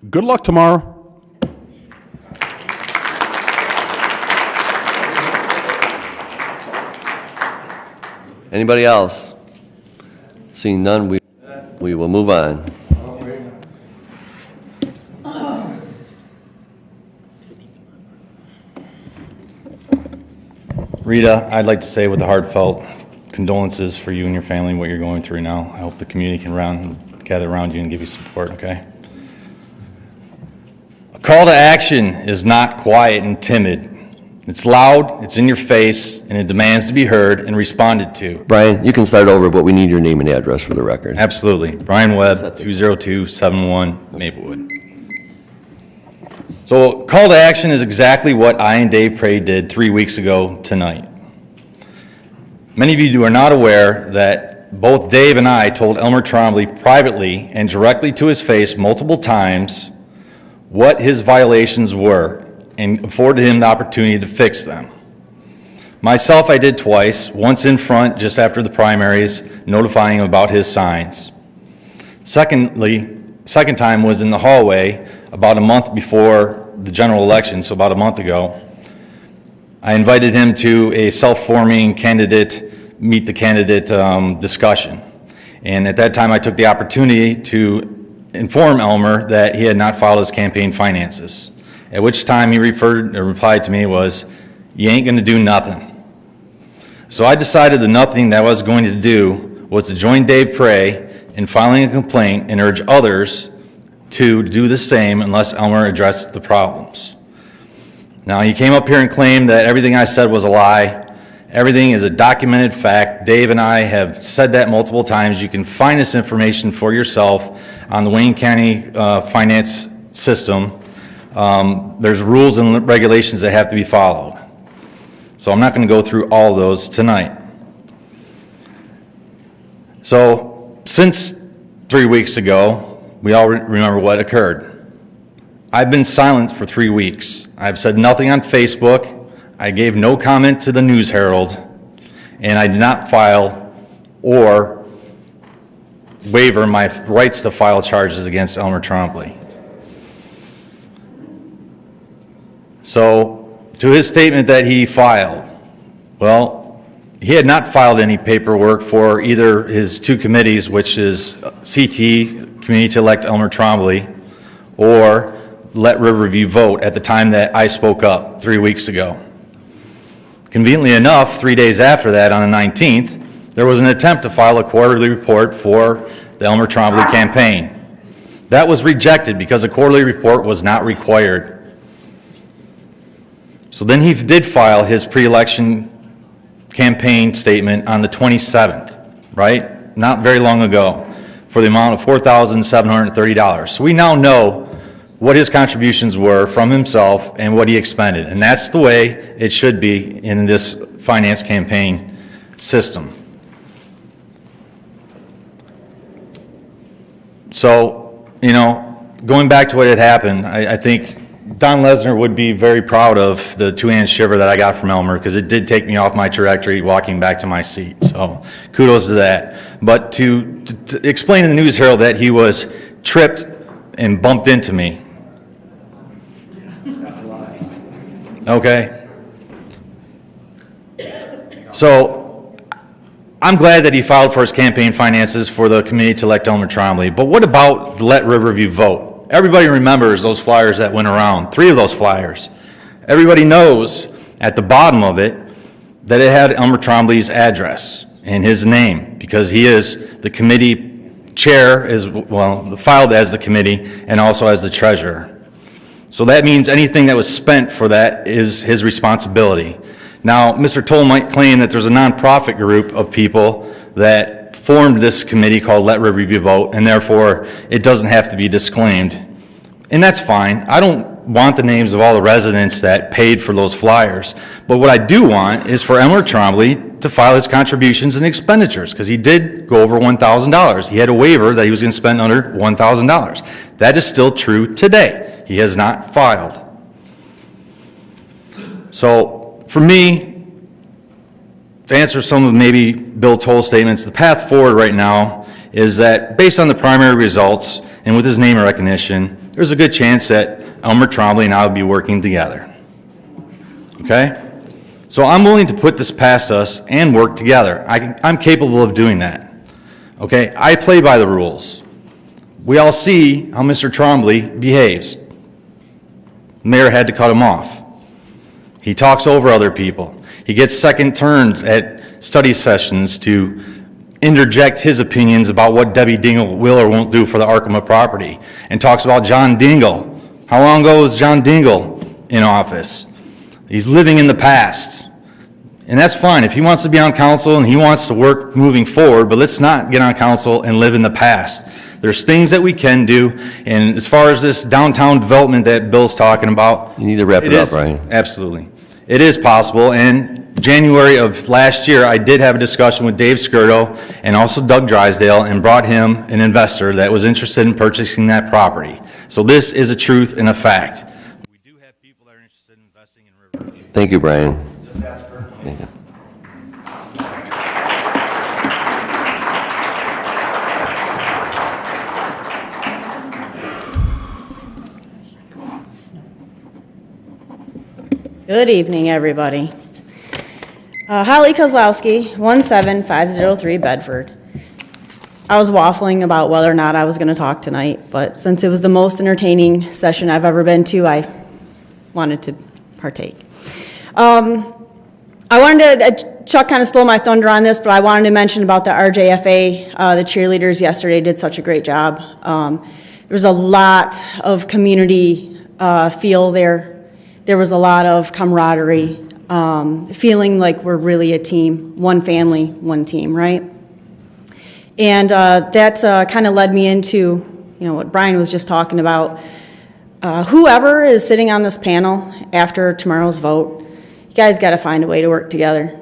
Q: good luck tomorrow.
A: Anybody else? Seeing none, we will move on.
R: Rita, I'd like to say with a heartfelt condolences for you and your family and what you're going through now. I hope the community can gather around you and give you support, okay? A call to action is not quiet and timid. It's loud, it's in your face, and it demands to be heard and responded to.
A: Brian, you can start over, but we need your name and address for the record.
R: Absolutely. Brian Webb, 20271 Maplewood. So call to action is exactly what I and Dave Prey did 3 weeks ago tonight. Many of you are not aware that both Dave and I told Elmer Trombley privately and directly to his face multiple times what his violations were and afforded him the opportunity to fix them. Myself, I did twice, once in front just after the primaries, notifying him about his signs. Second time was in the hallway about a month before the general election, so about a month ago. I invited him to a self-forming candidate meet the candidate discussion. And at that time, I took the opportunity to inform Elmer that he had not filed his campaign finances, at which time he replied to me was, "You ain't gonna do nothing." So I decided the nothing that I was going to do was to join Dave Prey in filing a complaint and urge others to do the same unless Elmer addressed the problems. Now, he came up here and claimed that everything I said was a lie. Everything is a documented fact. Dave and I have said that multiple times. You can find this information for yourself on the Wayne County finance system. There's rules and regulations that have to be followed. So I'm not going to go through all of those tonight. So since 3 weeks ago, we all remember what occurred. I've been silent for 3 weeks. I've said nothing on Facebook. I gave no comment to the News Herald, and I did not file or waiver my rights to file charges against Elmer Trombley. So, to his statement that he filed, well, he had not filed any paperwork for either his two committees, which is CT, Committee to Elect Elmer Trombley, or Let Riverview Vote at the time that I spoke up 3 weeks ago. Conveniently enough, 3 days after that, on the 19th, there was an attempt to file a quarterly report for the Elmer Trombley campaign. That was rejected because a quarterly report was not required. So then he did file his pre-election campaign statement on the 27th, right? Not very long ago, for the amount of $4,730. So we now know what his contributions were from himself and what he expended. And that's the way it should be in this finance campaign system. So, you know, going back to what had happened, I think Don Lesnar would be very proud of the two-hand shiver that I got from Elmer, because it did take me off my trajectory walking back to my seat. So kudos to that. But to explain in the News Herald that he was tripped and bumped into me. Okay. So I'm glad that he filed for his campaign finances for the Committee to Elect Elmer Trombley. But what about the Let Riverview Vote? Everybody remembers those flyers that went around, 3 of those flyers. Everybody knows at the bottom of it that it had Elmer Trombley's address and his name, because he is the committee chair, as well, filed as the committee and also as the treasurer. So that means anything that was spent for that is his responsibility. Now, Mr. Toll might claim that there's a nonprofit group of people that formed this committee called Let Riverview Vote, and therefore it doesn't have to be disclaimed. And that's fine. I don't want the names of all the residents that paid for those flyers. But what I do want is for Elmer Trombley to file his contributions and expenditures, because he did go over $1,000. He had a waiver that he was going to spend under $1,000. That is still true today. He has not filed. So for me, to answer some of maybe Bill Toll's statements, the path forward right now is that based on the primary results and with his name recognition, there's a good chance that Elmer Trombley and I will be working together. Okay? So I'm willing to put this past us and work together. I'm capable of doing that. Okay? I play by the rules. We all see how Mr. Trombley behaves. The mayor had to cut him off. He talks over other people. He gets second turns at study sessions to interject his opinions about what Debbie Dingell will or won't do for the Arkema property, and talks about John Dingell. How long ago was John Dingell in office? He's living in the past. And that's fine if he wants to be on council and he wants to work moving forward, but let's not get on council and live in the past. There's things that we can do, and as far as this downtown development that Bill's talking about...
A: You need to wrap it up, Brian.
R: Absolutely. It is possible, and January of last year, I did have a discussion with Dave Skirdo and also Doug Drysdale, and brought him an investor that was interested in purchasing that property. So this is a truth and a fact. We do have people that are interested in investing in Riverview.
A: Thank you, Brian.
R: Just ask her.
A: Thank you.
S: Good evening, everybody. Holly Kozlowski, 17503 Bedford. I was waffling about whether or not I was going to talk tonight, but since it was the most entertaining session I've ever been to, I wanted to partake. I wanted to, Chuck kind of stole my thunder on this, but I wanted to mention about the RJFA. The cheerleaders yesterday did such a great job. There was a lot of community feel there. There was a lot of camaraderie, feeling like we're really a team, one family, one team, right? And that kind of led me into, what Brian was just talking about. Whoever is sitting on this panel after tomorrow's vote, you guys got to find a way to work together.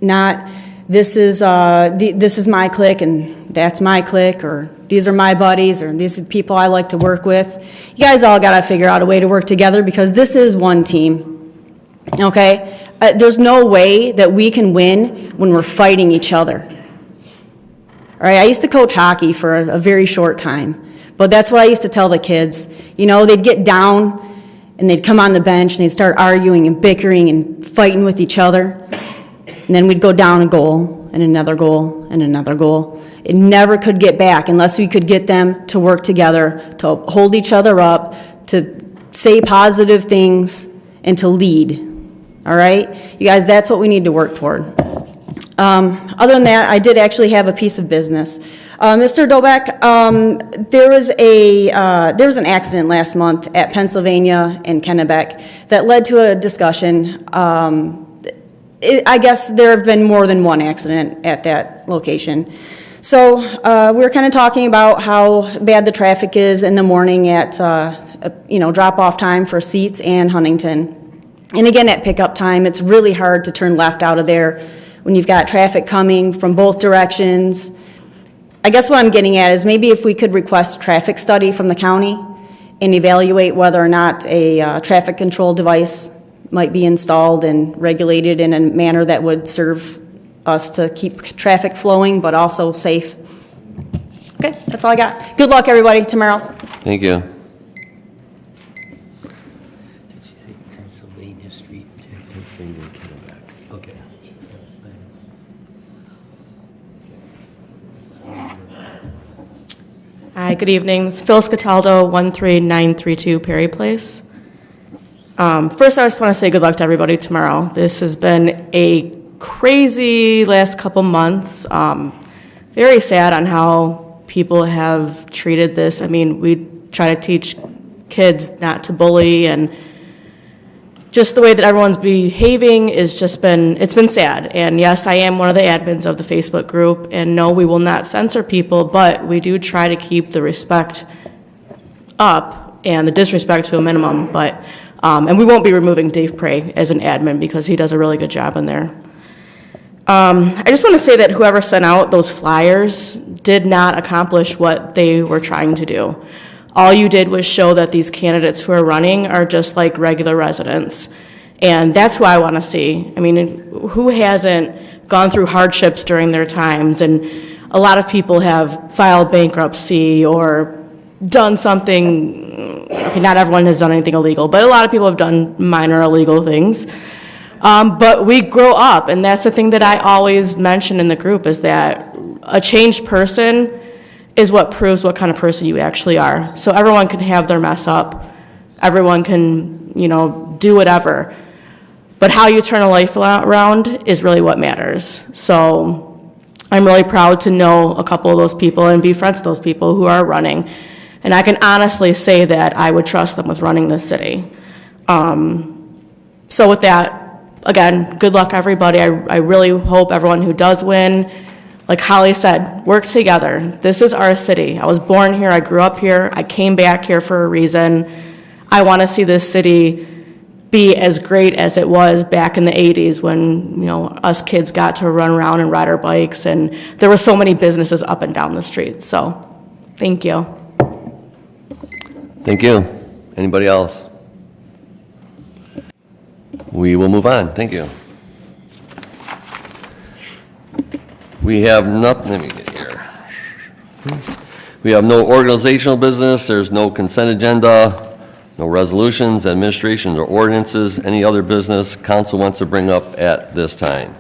S: Not this is my clique and that's my clique, or these are my buddies, or these are people I like to work with. You guys all got to figure out a way to work together because this is one team. Okay, there's no way that we can win when we're fighting each other. All right, I used to coach hockey for a very short time, but that's what I used to tell the kids. They'd get down and they'd come on the bench and they'd start arguing and bickering and fighting with each other. And then we'd go down a goal and another goal and another goal. It never could get back unless we could get them to work together, to hold each other up, to say positive things, and to lead. All right? You guys, that's what we need to work toward. Other than that, I did actually have a piece of business. Mr. Dobek, there was an accident last month at Pennsylvania and Kennebec that led to a discussion. I guess there have been more than one accident at that location. So we were kind of talking about how bad the traffic is in the morning at drop-off time for Seats and Huntington. And again, at pickup time, it's really hard to turn left out of there when you've got traffic coming from both directions. I guess what I'm getting at is maybe if we could request a traffic study from the county and evaluate whether or not a traffic control device might be installed and regulated in a manner that would serve us to keep traffic flowing but also safe. Okay, that's all I got. Good luck, everybody, tomorrow.
A: Thank you.
G: Pennsylvania Street. Okay.
T: Hi, good evening. It's Phil Scotaldo, 13932 Perry Place. First, I just want to say good luck to everybody tomorrow. This has been a crazy last couple months. Very sad on how people have treated this. I mean, we try to teach kids not to bully, and just the way that everyone's behaving is it's been sad. And yes, I am one of the admins of the Facebook group, and no, we will not censor people, but we do try to keep the respect up and the disrespect to a minimum. But and we won't be removing Dave Prey as an admin because he does a really good job in there. I just want to say that whoever sent out those flyers did not accomplish what they were trying to do. All you did was show that these candidates who are running are just like regular residents. And that's who I want to see. I mean, who hasn't gone through hardships during their times? And a lot of people have filed bankruptcy or done something, okay, not everyone has done anything illegal, but a lot of people have done minor illegal things. But we grow up, and that's the thing that I always mention in the group, is that a changed person is what proves what kind of person you actually are. So everyone can have their mess up. Everyone can, do whatever. But how you turn a life around is really what matters. So I'm really proud to know a couple of those people and be friends with those people who are running. And I can honestly say that I would trust them with running this city. So with that, again, good luck, everybody. I really hope everyone who does win, like Holly said, work together. This is our city. I was born here. I grew up here. I came back here for a reason. I want to see this city be as great as it was back in the 80s when, us kids got to run around and ride our bikes, and there were so many businesses up and down the street. So, thank you.
A: Thank you. Anybody else? We will move on. Thank you. We have nothing, let me get here. We have no organizational business, there's no consent agenda, no resolutions, administrations, or ordinances. Any other business council wants to bring up at this time?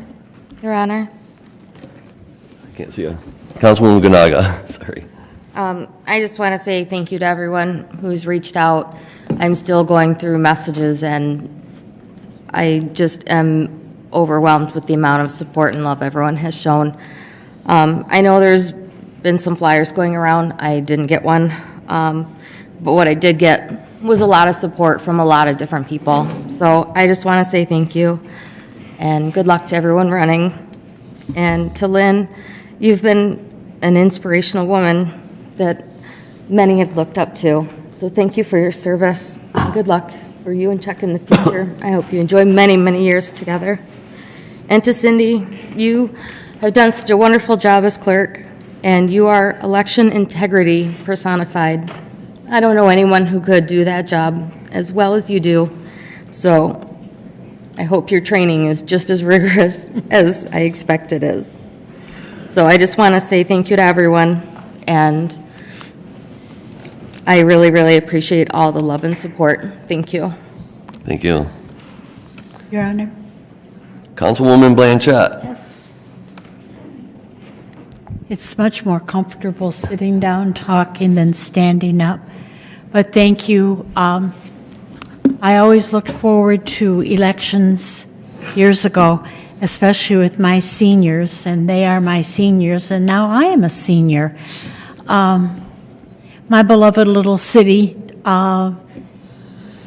U: Your Honor,
A: Can't see you. Councilwoman Ganaga, sorry.
U: I just want to say thank you to everyone who's reached out. I'm still going through messages, and I just am overwhelmed with the amount of support and love everyone has shown. I know there's been some flyers going around. I didn't get one, but what I did get was a lot of support from a lot of different people. So I just want to say thank you, and good luck to everyone running. And to Lynn, you've been an inspirational woman that many have looked up to. So thank you for your service. Good luck for you and Chuck in the future. I hope you enjoy many, many years together. And to Cindy, you have done such a wonderful job as clerk, and you are election integrity personified. I don't know anyone who could do that job as well as you do. So I hope your training is just as rigorous as I expect it is. So I just want to say thank you to everyone, and I really, really appreciate all the love and support. Thank you.
A: Thank you.
V: Your Honor.
A: Councilwoman Blanchett.
V: Yes. It's much more comfortable sitting down talking than standing up. But thank you. I always looked forward to elections years ago, especially with my seniors, and they are my seniors, and now I am a senior. My beloved little city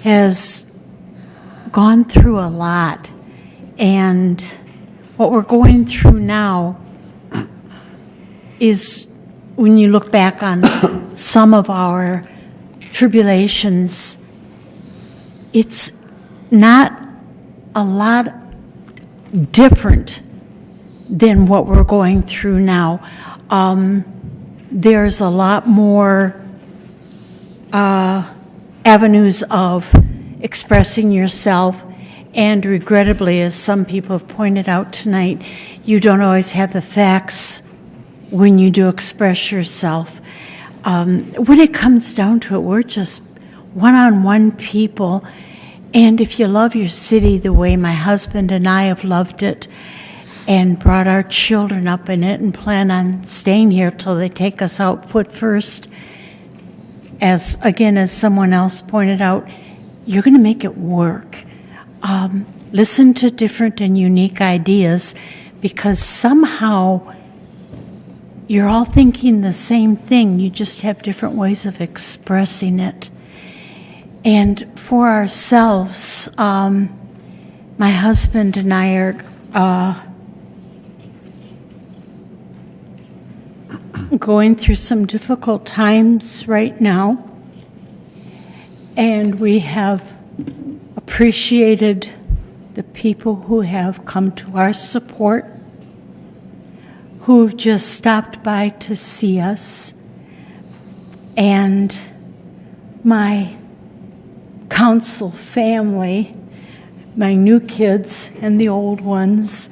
V: has gone through a lot, and what we're going through now is, when you look back on some of our tribulations, it's not a lot different than what we're going through now. There's a lot more avenues of expressing yourself, and regrettably, as some people have pointed out tonight, you don't always have the facts when you do express yourself. When it comes down to it, we're just one-on-one people, and if you love your city the way my husband and I have loved it and brought our children up in it and plan on staying here till they take us out foot first, as someone else pointed out, you're going to make it work. Listen to different and unique ideas, because somehow you're all thinking the same thing. You just have different ways of expressing it. And for ourselves, my husband and I are going through some difficult times right now, and we have appreciated the people who have come to our support, who've just stopped by to see us, and my council family, my new kids and the old ones.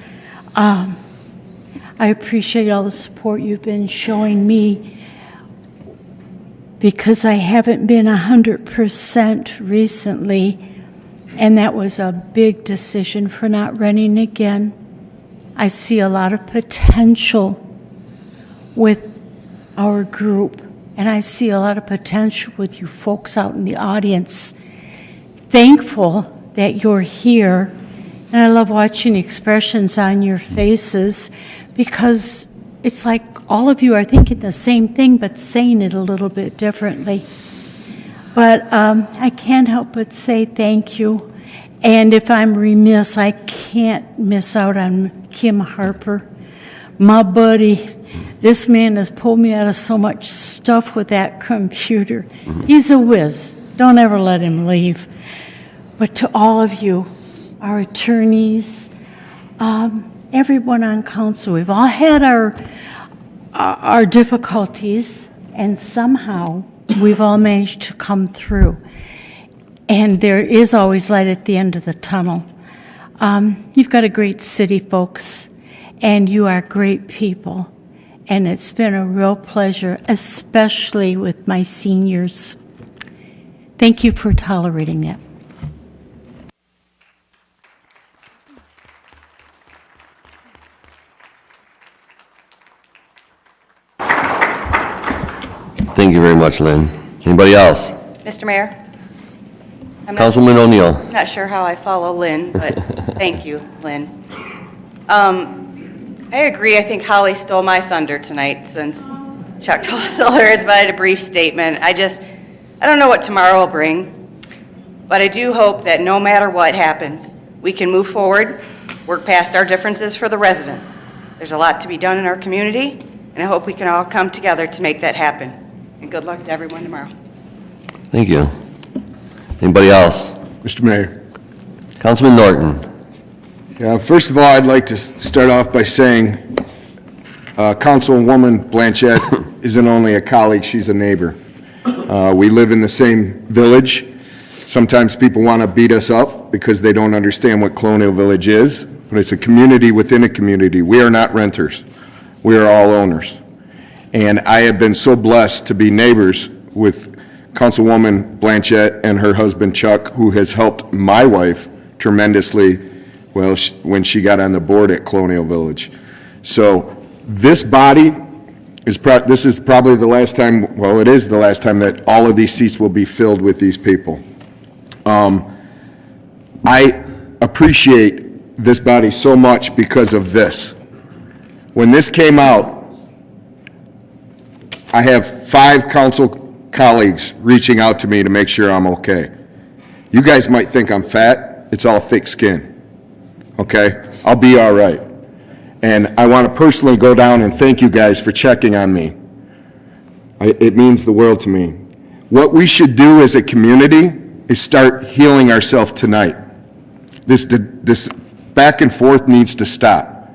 V: I appreciate all the support you've been showing me, because I haven't been 100% recently, and that was a big decision for not running again. I see a lot of potential with our group, and I see a lot of potential with you folks out in the audience. Thankful that you're here, and I love watching expressions on your faces, because it's like all of you are thinking the same thing but saying it a little bit differently. But I can't help but say thank you. And if I'm remiss, I can't miss out on Kim Harper, my buddy. This man has pulled me out of so much stuff with that computer. He's a whiz. Don't ever let him leave. But to all of you, our attorneys, everyone on council, we've all had our difficulties, and somehow we've all managed to come through. And there is always light at the end of the tunnel. You've got a great city, folks, and you are great people. And it's been a real pleasure, especially with my seniors. Thank you for tolerating that.
A: Thank you very much, Lynn. Anybody else?
D: Mr. Mayor? I'm
A: Councilwoman O'Neill.
D: not sure how I follow Lynn, but thank you, Lynn. I agree. I think Holly stole my thunder tonight since Chuck told us earlier, but I had a brief statement. I don't know what tomorrow will bring, but I do hope that no matter what happens, we can move forward, work past our differences for the residents. There's a lot to be done in our community, and I hope we can all come together to make that happen. And good luck to everyone tomorrow.
A: Thank you. Anybody else?
C: Mr. Mayor.
A: Councilman Norton.
C: Yeah, first of all, I'd like to start off by saying Councilwoman Blanchette isn't only a colleague, she's a neighbor. We live in the same village. Sometimes people want to beat us up because they don't understand what Colonial Village is, but it's a community within a community. We are not renters. We are all owners. And I have been so blessed to be neighbors with Councilwoman Blanchette and her husband Chuck, who has helped my wife tremendously, when she got on the board at Colonial Village. So this body this is probably the last time, it is the last time that all of these seats will be filled with these people. I appreciate this body so much because of this. When this came out, I have 5 council colleagues reaching out to me to make sure I'm okay. You guys might think I'm fat. It's all thick skin. Okay? I'll be all right. And I want to personally go down and thank you guys for checking on me. It means the world to me. What we should do as a community is start healing ourselves tonight. This back and forth needs to stop.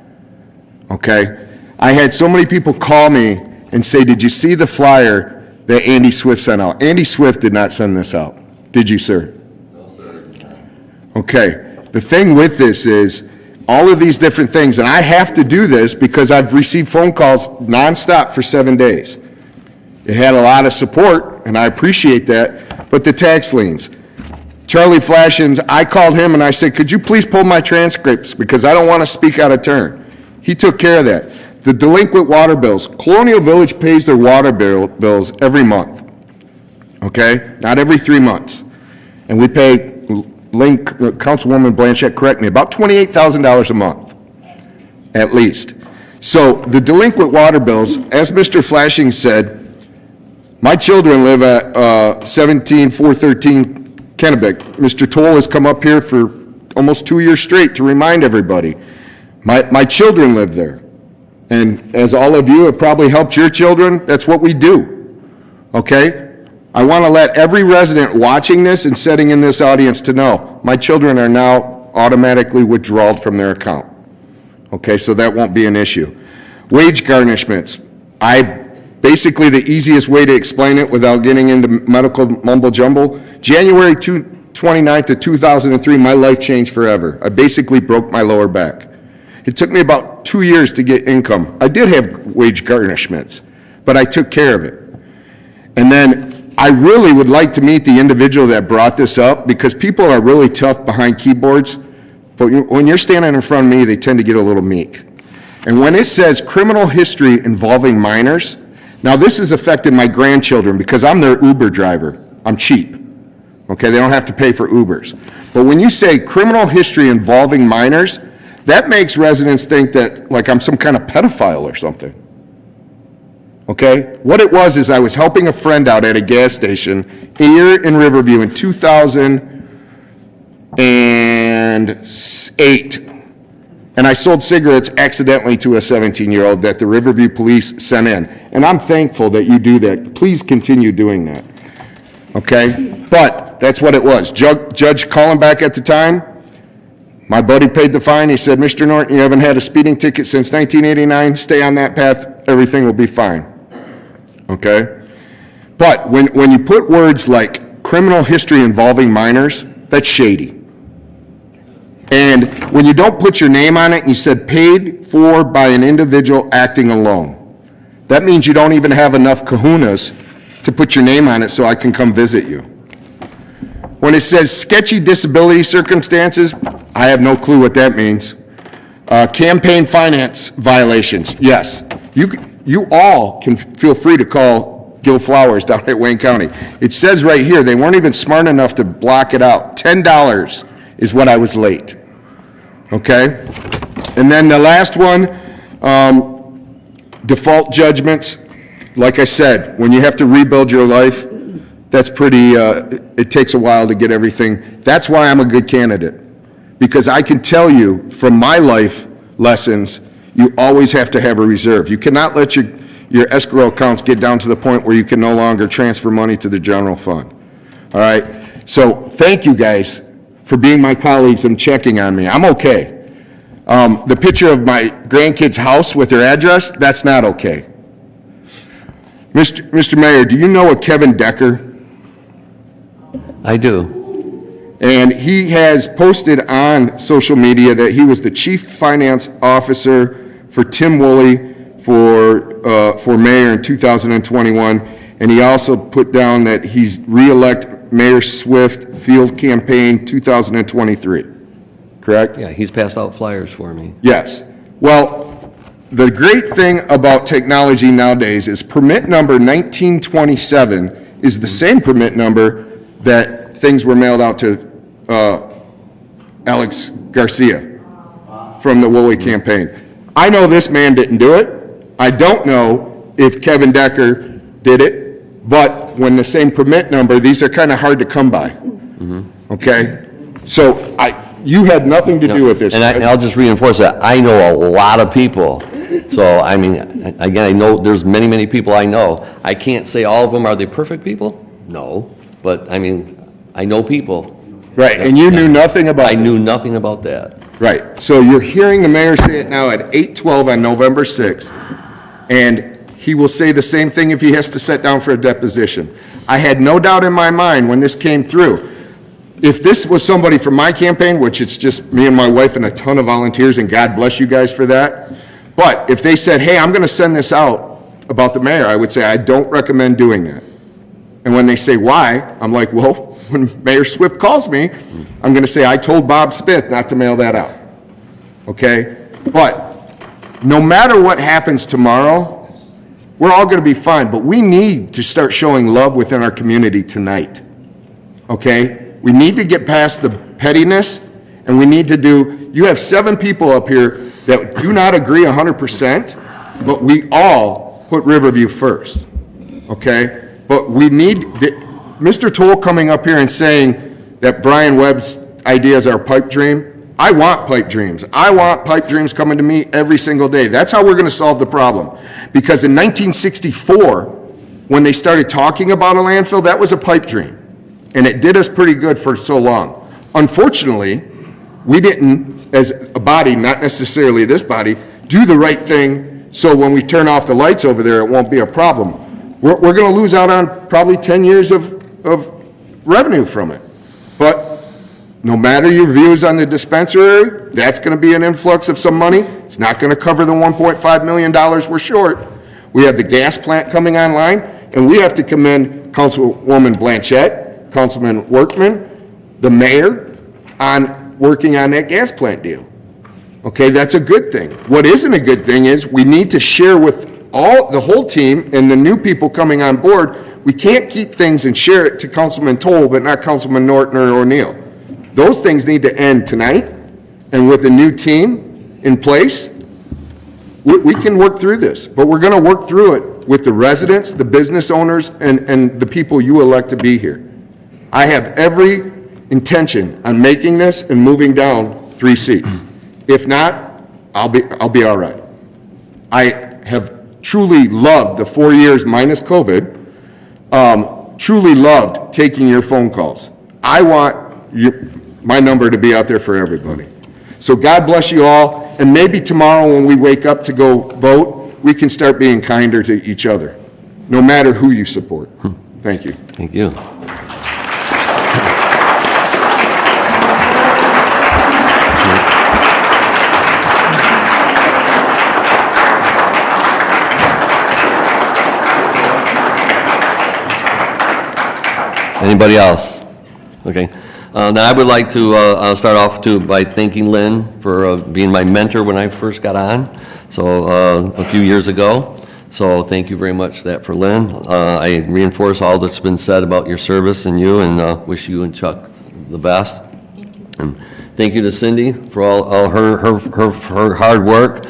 C: Okay? I had so many people call me and say, did you see the flyer that Andy Swift sent out? Andy Swift did not send this out. Did you, sir? No, sir. Okay. The thing with this is all of these different things, and I have to do this because I've received phone calls nonstop for 7 days. It had a lot of support, and I appreciate that, but the tax liens. Charlie Flashins, I called him and I said, could you please pull my transcripts because I don't want to speak out of turn. He took care of that. The delinquent water bills. Colonial Village pays their water bills every month, okay? Not every 3 months. And we pay, Councilwoman Blanchette, correct me, about $28,000 a month, at least. So the delinquent water bills, as Mr. Flashing said, my children live at 17413 Kennebec. Mr. Toll has come up here for almost 2 years straight to remind everybody. My children live there. And as all of you have probably helped your children, that's what we do, okay? I want to let every resident watching this and sitting in this audience to know, my children are now automatically withdrawn from their account, okay? So that won't be an issue. Wage garnishments. Basically, the easiest way to explain it without getting into medical mumbo-jumbo, January 29th of 2003, my life changed forever. I basically broke my lower back. It took me about 2 years to get income. I did have wage garnishments, but I took care of it. And then I really would like to meet the individual that brought this up because people are really tough behind keyboards, but when you're standing in front of me, they tend to get a little meek. And when it says criminal history involving minors, now this has affected my grandchildren because I'm their Uber driver. I'm cheap. Okay, they don't have to pay for Ubers. But when you say criminal history involving minors, that makes residents think that like I'm some kind of pedophile or something. Okay? What it was is I was helping a friend out at a gas station here in Riverview in 2008. And I sold cigarettes accidentally to a 17-year-old that the Riverview police sent in. And I'm thankful that you do that. Please continue doing that. Okay? But that's what it was. Judge Callenbach at the time, my buddy paid the fine. He said, Mr. Norton, you haven't had a speeding ticket since 1989. Stay on that path. Everything will be fine. Okay? But when you put words like criminal history involving minors, that's shady. And when you don't put your name on it and you said paid for by an individual acting alone, that means you don't even have enough kahunas to put your name on it so I can come visit you. When it says sketchy disability circumstances, I have no clue what that means. Campaign finance violations, yes. You all can feel free to call Gil Flowers down at Wayne County. It says right here, they weren't even smart enough to block it out. $10 is what I was late. Okay? And then the last one, default judgments. Like I said, when you have to rebuild your life, that's pretty, it takes a while to get everything. That's why I'm a good candidate. Because I can tell you from my life lessons, you always have to have a reserve. You cannot let your escrow accounts get down to the point where you can no longer transfer money to the general fund. All right? So thank you guys for being my colleagues and checking on me. I'm okay. The picture of my grandkids' house with their address, that's not okay. Mr. Mayor, do you know a Kevin Decker?
A: I do.
C: And he has posted on social media that he was the chief finance officer for Tim Woolley for mayor in 2021. And he also put down that he's re-elect Mayor Swift field campaign 2023. Correct?
A: Yeah, he's passed out flyers for me.
C: Yes. Well, the great thing about technology nowadays is permit number 1927 is the same permit number that things were mailed out to Alex Garcia from the Woolley campaign. I know this man didn't do it. I don't know if Kevin Decker did it, but when the same permit number, these are kind of hard to come by. Okay? So you had nothing to do with this.
A: And I'll just reinforce that. I know a lot of people. So, I mean, again, I know there's many, many people I know. I can't say all of them, are they perfect people? No. But, I mean, I know people.
C: Right, and you knew nothing about
A: I knew nothing about that.
C: Right, so you're hearing the mayor say it now at 8:12 on November 6th, and he will say the same thing if he has to sit down for a deposition. I had no doubt in my mind when this came through. If this was somebody from my campaign, which it's just me and my wife and a ton of volunteers, and God bless you guys for that, but if they said, hey, I'm going to send this out about the mayor, I would say, I don't recommend doing that. And when they say why, I'm like, well, when Mayor Swift calls me, I'm going to say, I told Bob Smith not to mail that out. Okay? But no matter what happens tomorrow, we're all going to be fine. But we need to start showing love within our community tonight. Okay? We need to get past the pettiness, and we need to you have 7 people up here that do not agree 100%, but we all put Riverview first. Okay? But we need, Mr. Toll coming up here and saying that Brian Webb's ideas are a pipe dream. I want pipe dreams. I want pipe dreams coming to me every single day. That's how we're going to solve the problem. Because in 1964, when they started talking about a landfill, that was a pipe dream. And it did us pretty good for so long. Unfortunately, we didn't, as a body, not necessarily this body, do the right thing so when we turn off the lights over there, it won't be a problem. We're going to lose out on probably 10 years of revenue from it. But no matter your views on the dispensary, that's going to be an influx of some money. It's not going to cover the $1.5 million we're short. We have the gas plant coming online, and we have to commend Councilwoman Blanchette, Councilman Workman, the mayor, on working on that gas plant deal. Okay, that's a good thing. What isn't a good thing is we need to share with the whole team and the new people coming on board. We can't keep things and share it to Councilman Toll, but not Councilman Norton or O'Neill. Those things need to end tonight, and with a new team in place, we can work through this. But we're going to work through it with the residents, the business owners, and the people you elect to be here. I have every intention on making this and moving down 3 seats. If not, I'll be all right. I have truly loved the 4 years minus COVID, truly loved taking your phone calls. I want my number to be out there for everybody. So God bless you all, and maybe tomorrow when we wake up to go vote, we can start being kinder to each other, no matter who you support. Thank you.
A: Thank you. Anybody else? Okay. Now I would like to start off by thanking Lynn for being my mentor when I first got on, so a few years ago. So thank you very much for that for Lynn. I reinforce all that's been said about your service and you, and wish you and Chuck the best. And thank you to Cindy for all her hard work.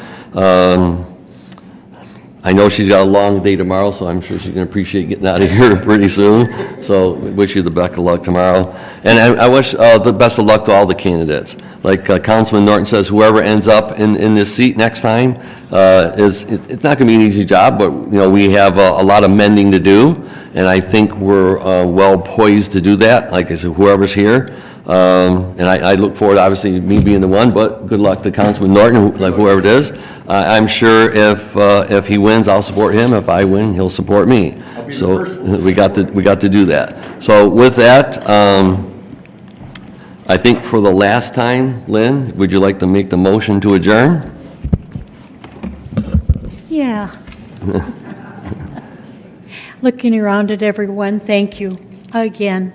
A: I know she's got a long day tomorrow, so I'm sure she's going to appreciate getting out of here pretty soon. So wish you the best of luck tomorrow. And I wish the best of luck to all the candidates. Like Councilman Norton says, whoever ends up in this seat next time, it's not going to be an easy job, but we have a lot of mending to do, and I think we're well poised to do that. Like I said, whoever's here. And I look forward, obviously, me being the one, but good luck to Councilman Norton, like whoever it is. I'm sure if he wins, I'll support him. If I win, he'll support me. So we got to do that. So with that, I think for the last time, Lynn, would you like to make the motion to adjourn?
V: Yeah. Looking around at everyone, thank you again.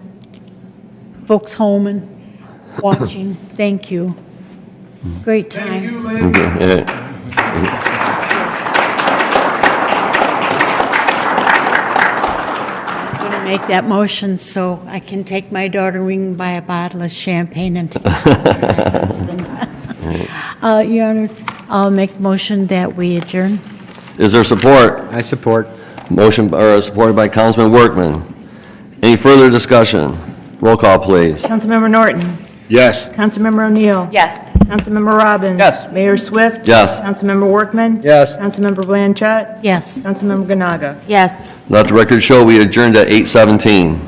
V: Folks home and watching, thank you. Great time. I'm going to make that motion so I can take my daughter, we can buy a bottle of champagne and take it to my husband. Your Honor, I'll make the motion that we adjourn.
A: Is there support?
F: I support.
A: Motion supported by Councilman Workman. Any further discussion? Roll call, please.
B: Councilmember Norton.
C: Yes.
B: Councilmember O'Neill.
D: Yes.
B: Councilmember Robbins.
C: Yes.
B: Mayor Swift.
A: Yes.
B: Councilmember Workman.
F: Yes.
B: Councilmember Blanchett.
V: Yes.
B: Councilmember Ganaga.
U: Yes.
A: Let the record show we adjourned at 8:17.